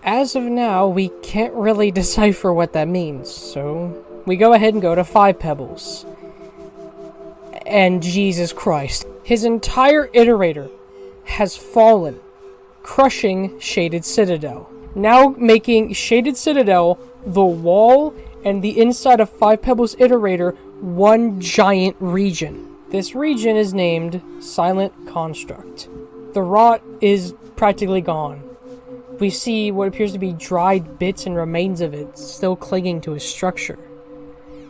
As of now, we can't really decipher what that means, so we go ahead and go to Five Pebbles. And Jesus Christ, his entire Iterator has fallen, crushing Shaded Citadel. Now making Shaded Citadel the wall and the inside of Five Pebbles Iterator one giant region. This region is named Silent Construct. The rot is practically gone. We see what appears to be dried bits and remains of it still clinging to his structure.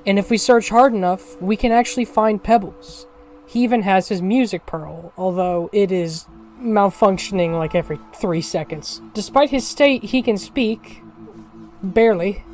And if we search hard enough, we can actually find Pebbles. He even has his music pearl, although it is malfunctioning like every 3 seconds. Despite his state, he can speak. Barely.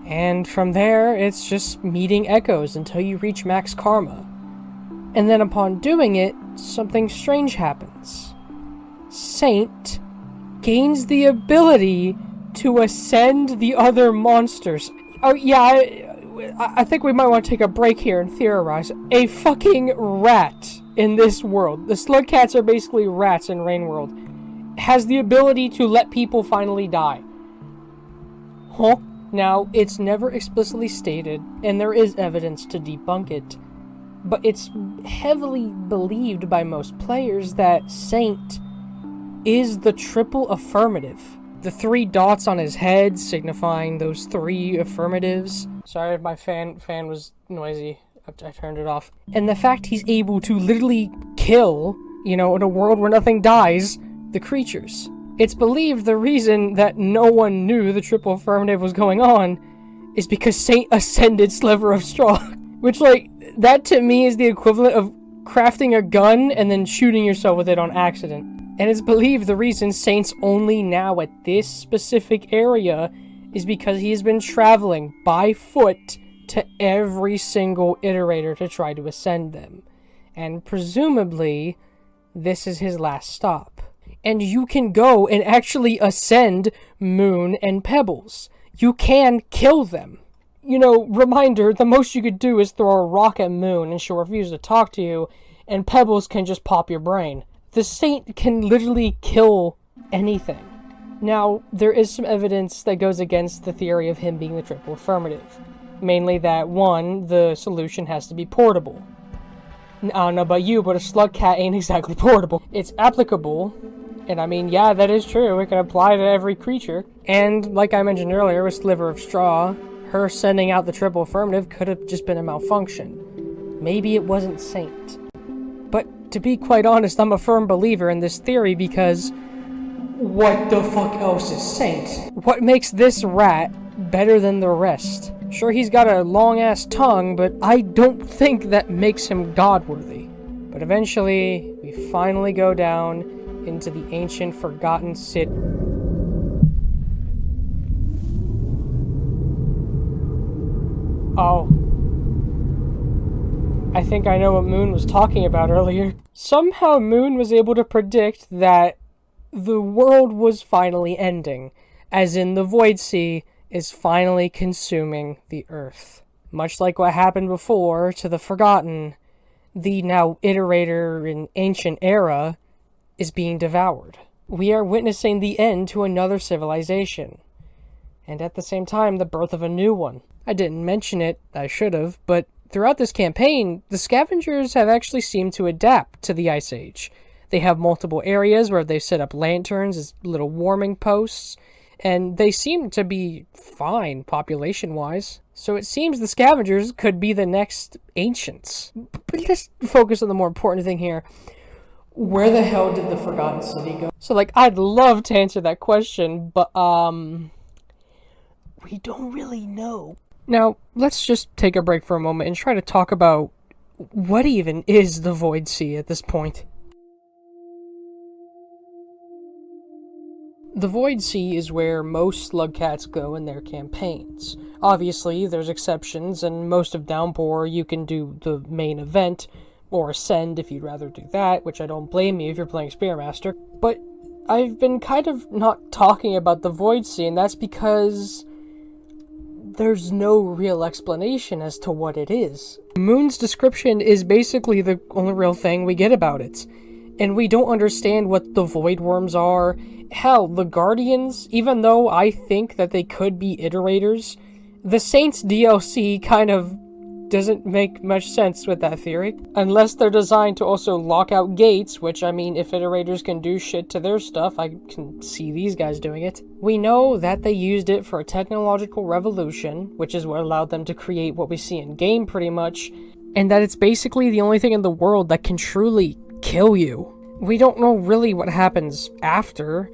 And from there, it's just meeting Echoes until you reach max karma. And then upon doing it, something strange happens. Saint gains the ability to ascend the other monsters. Oh yeah, I think we might want to take a break here and theorize. A fucking rat in this world, the Slug Cats are basically rats in Rain World, has the ability to let people finally die. Huh? Now, it's never explicitly stated, and there is evidence to debunk it, but it's heavily believed by most players that Saint is the triple affirmative. The 3 dots on his head signifying those 3 affirmatives. Sorry if my fan was noisy. I turned it off. And the fact he's able to literally kill, you know, in a world where nothing dies, the creatures. It's believed the reason that no one knew the triple affirmative was going on is because Saint ascended Sliver of Straw. Which, like, that to me is the equivalent of crafting a gun and then shooting yourself with it on accident. And it's believed the reason Saint's only now at this specific area is because he has been traveling by foot to every single Iterator to try to ascend them. And presumably, this is his last stop. And you can go and actually ascend Moon and Pebbles. You can kill them. You know, reminder, the most you could do is throw a rock at Moon and she'll refuse to talk to you, and Pebbles can just pop your brain. The Saint can literally kill anything. Now, there is some evidence that goes against the theory of him being the triple affirmative. Mainly that, one, the solution has to be portable. I don't know about you, but a slug cat ain't exactly portable. It's applicable, and I mean, yeah, that is true. It can apply to every creature. And, like I mentioned earlier with Sliver of Straw, her sending out the triple affirmative could have just been a malfunction. Maybe it wasn't Saint. But, to be quite honest, I'm a firm believer in this theory because what the fuck else is Saint? What makes this rat better than the rest? Sure, he's got a long-ass tongue, but I don't think that makes him god-worthy. But eventually, we finally go down into the ancient forgotten city. Oh. I think I know what Moon was talking about earlier. Somehow Moon was able to predict that the world was finally ending, as in the Void Sea is finally consuming the Earth. Much like what happened before to the Forgotten, the now Iterator in Ancient Era is being devoured. We are witnessing the end to another civilization, and at the same time the birth of a new one. I didn't mention it, I should have, but throughout this campaign, the scavengers have actually seemed to adapt to the Ice Age. They have multiple areas where they've set up lanterns as little warming posts, and they seem to be fine population-wise. So it seems the scavengers could be the next ancients. But let's focus on the more important thing here. Where the hell did the Forgotten City go? So, like, I'd love to answer that question, but, we don't really know. Now, let's just take a break for a moment and try to talk about what even is the Void Sea at this point. The Void Sea is where most slug cats go in their campaigns. Obviously, there's exceptions, and most of Downpour you can do the main event, or Ascend if you'd rather do that, which I don't blame you if you're playing Spearmaster. But I've been kind of not talking about the Void Sea, and that's because there's no real explanation as to what it is. Moon's description is basically the only real thing we get about it. And we don't understand what the Void Worms are. Hell, the Guardians, even though I think that they could be Iterators, the Saints DLC kind of doesn't make much sense with that theory. Unless they're designed to also lock out gates, which, I mean, if Iterators can do shit to their stuff, I can see these guys doing it. We know that they used it for a technological revolution, which is what allowed them to create what we see in game pretty much, and that it's basically the only thing in the world that can truly kill you. We don't know really what happens after.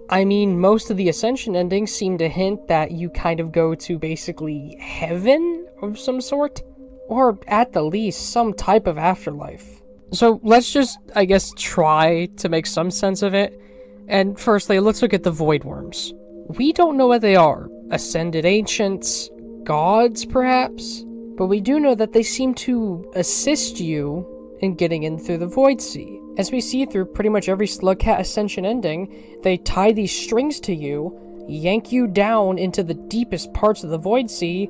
I mean, most of the Ascension endings seem to hint that you kind of go to basically heaven of some sort, or at the least, some type of afterlife. So let's just, I guess, try to make some sense of it. And firstly, let's look at the Void Worms. We don't know what they are. Ascended Ancients? Gods, perhaps? But we do know that they seem to assist you in getting in through the Void Sea. As we see through pretty much every Slugcat Ascension ending, they tie these strings to you, yank you down into the deepest parts of the Void Sea,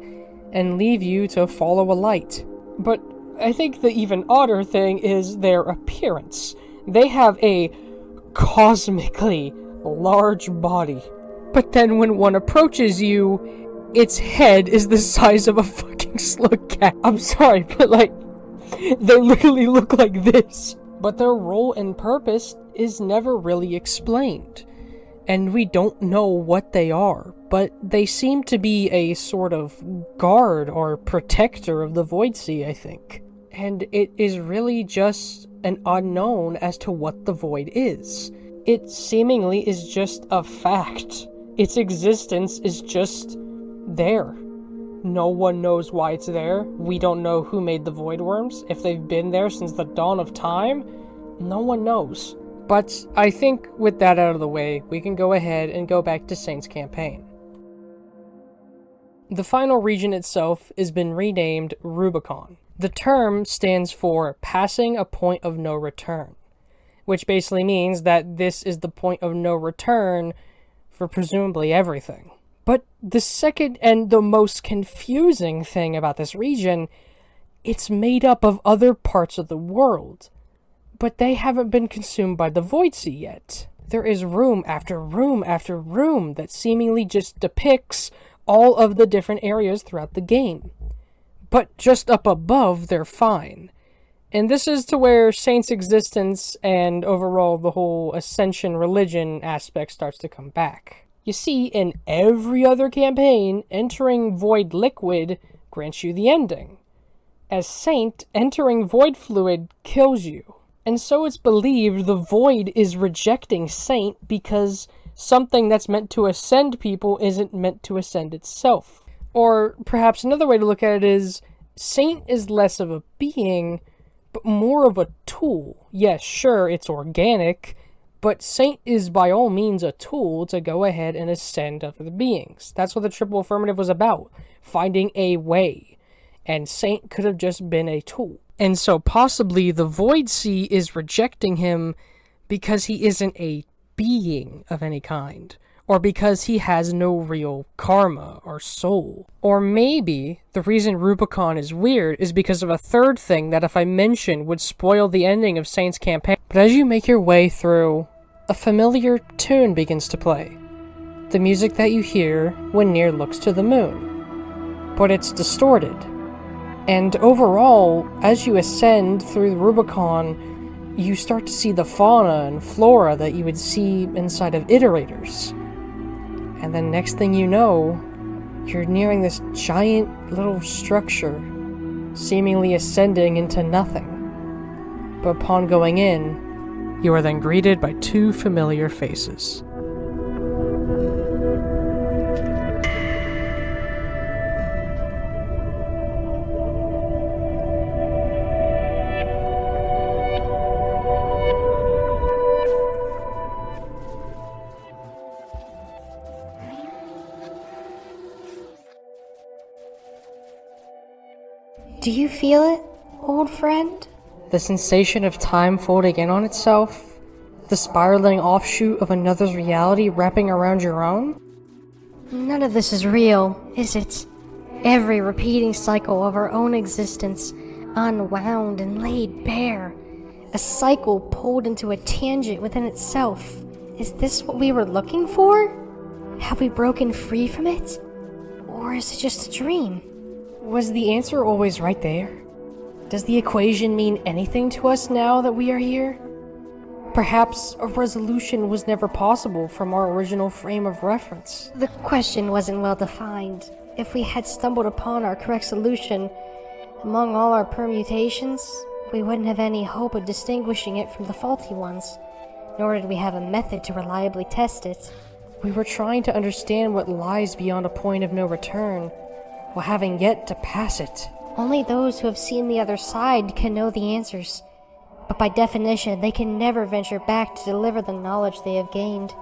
and leave you to follow a light. But I think the even odder thing is their appearance. They have a cosmically large body. But then when one approaches you, its head is the size of a fucking slug cat. I'm sorry, but like, they literally look like this. But their role and purpose is never really explained. And we don't know what they are, but they seem to be a sort of guard or protector of the Void Sea, I think. And it is really just an unknown as to what the Void is. It seemingly is just a fact. Its existence is just there. No one knows why it's there. We don't know who made the Void Worms. If they've been there since the dawn of time, no one knows. But I think with that out of the way, we can go ahead and go back to Saint's campaign. The final region itself has been renamed Rubicon. The term stands for passing a point of no return. which basically means that this is the point of no return for presumably everything. But the second and the most confusing thing about this region, it's made up of other parts of the world, but they haven't been consumed by the Void Sea yet. There is room after room after room that seemingly just depicts all of the different areas throughout the game. But just up above, they're fine. And this is to where Saint's existence and overall the whole Ascension religion aspect starts to come back. You see, in every other campaign, entering Void Liquid grants you the ending. As Saint, entering Void Fluid kills you. And so it's believed the Void is rejecting Saint because something that's meant to ascend people isn't meant to ascend itself. Or perhaps another way to look at it is, Saint is less of a being, but more of a tool. Yes, sure, it's organic, but Saint is by all means a tool to go ahead and ascend other beings. That's what the triple affirmative was about, finding a way. And Saint could have just been a tool. And so possibly the Void Sea is rejecting him because he isn't a being of any kind, or because he has no real karma or soul. Or maybe the reason Rubicon is weird is because of a third thing that if I mention would spoil the ending of Saint's campaign. But as you make your way through, a familiar tune begins to play. The music that you hear when Nier looks to the moon. But it's distorted. And overall, as you ascend through the Rubicon, you start to see the fauna and flora that you would see inside of Iterators. And then next thing you know, you're nearing this giant little structure, seemingly ascending into nothing. But upon going in, you are then greeted by two familiar faces.
Do you feel it, old friend?
The sensation of time folding in on itself? The spiraling offshoot of another's reality wrapping around your own?
None of this is real, is it? Every repeating cycle of our own existence, unwound and laid bare. A cycle pulled into a tangent within itself. Is this what we were looking for? Have we broken free from it? Or is it just a dream?
Was the answer always right there? Does the equation mean anything to us now that we are here? Perhaps a resolution was never possible from our original frame of reference.
The question wasn't well defined. If we had stumbled upon our correct solution among all our permutations, we wouldn't have any hope of distinguishing it from the faulty ones, nor did we have a method to reliably test it.
We were trying to understand what lies beyond a point of no return, while having yet to pass it.
Only those who have seen the other side can know the answers, but by definition, they can never venture back to deliver the knowledge they have gained.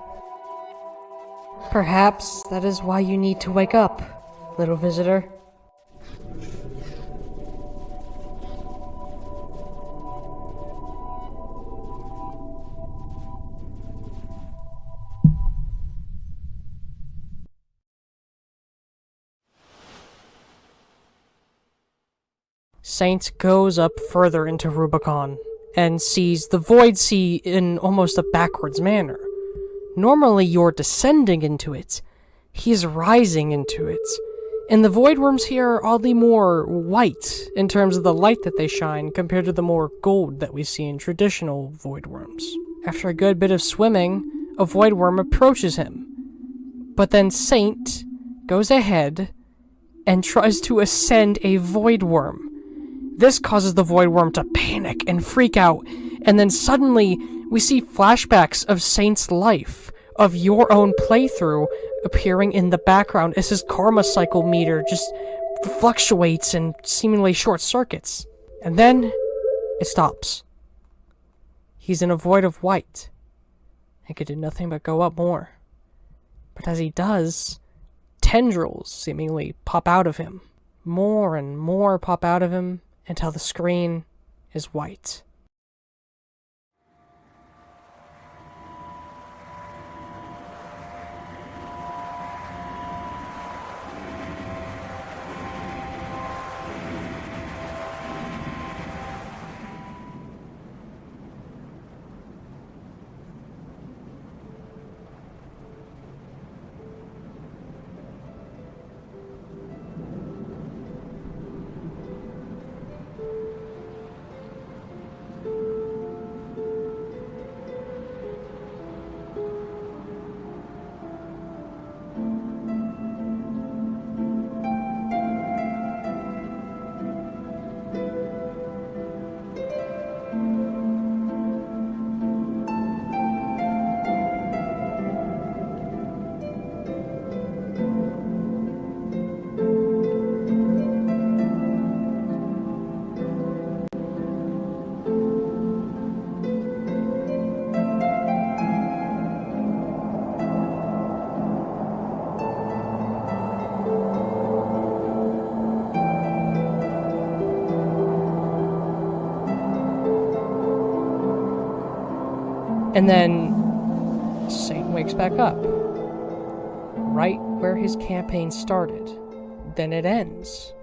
Perhaps that is why you need to wake up, little visitor. Saint goes up further into Rubicon and sees the Void Sea in almost a backwards manner. Normally you're descending into it. He's rising into it. And the Void Worms here are oddly more white in terms of the light that they shine compared to the more gold that we see in traditional Void Worms. After a good bit of swimming, a Void Worm approaches him. But then Saint goes ahead and tries to ascend a Void Worm. This causes the Void Worm to panic and freak out, and then suddenly we see flashbacks of Saint's life, of your own playthrough, appearing in the background as his karma cycle meter just fluctuates and seemingly short circuits. And then it stops. He's in a void of white, and could do nothing but go up more. But as he does, tendrils seemingly pop out of him. More and more pop out of him, until the screen is white. And then Saint wakes back up, right where his campaign started. Then it ends.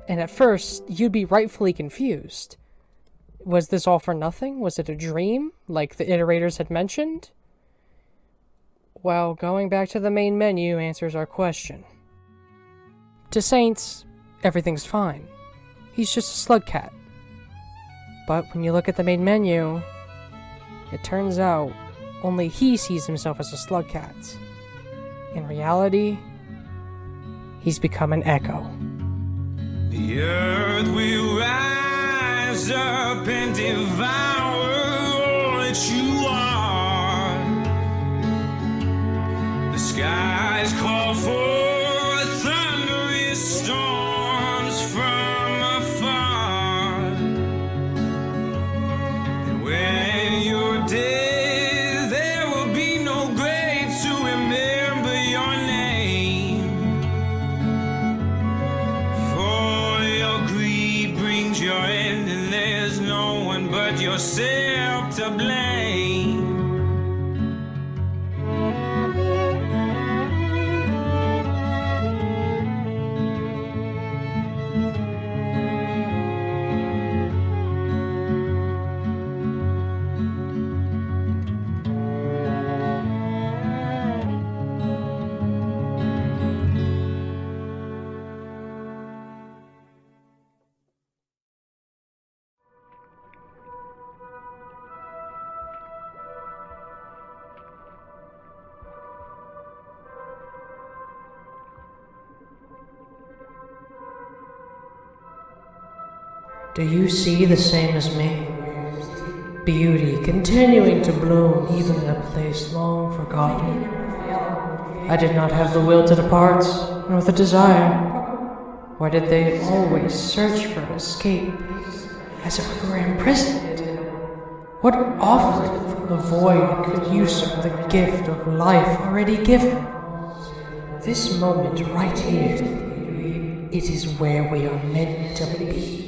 And at first, you'd be rightfully confused. Was this all for nothing? Was it a dream, like the iterators had mentioned? Well, going back to the main menu answers our question. To Saints, everything's fine. He's just a slug cat. But when you look at the main menu, it turns out only he sees himself as a slug cat. In reality, he's become an echo.
The earth will rise up and devour all that you are. The skies call for thunderous storms from afar. And when you're dead, there will be no grave to remember your name. For your greed brings your end, and there's no one but yourself to blame.
Do you see the same as me? Beauty continuing to bloom even in a place long forgotten. I did not have the will to depart, nor the desire. Why did they always search for escape, as if we were imprisoned? What offering from the void could usurp the gift of life already given? This moment right here, it is where we are meant to be.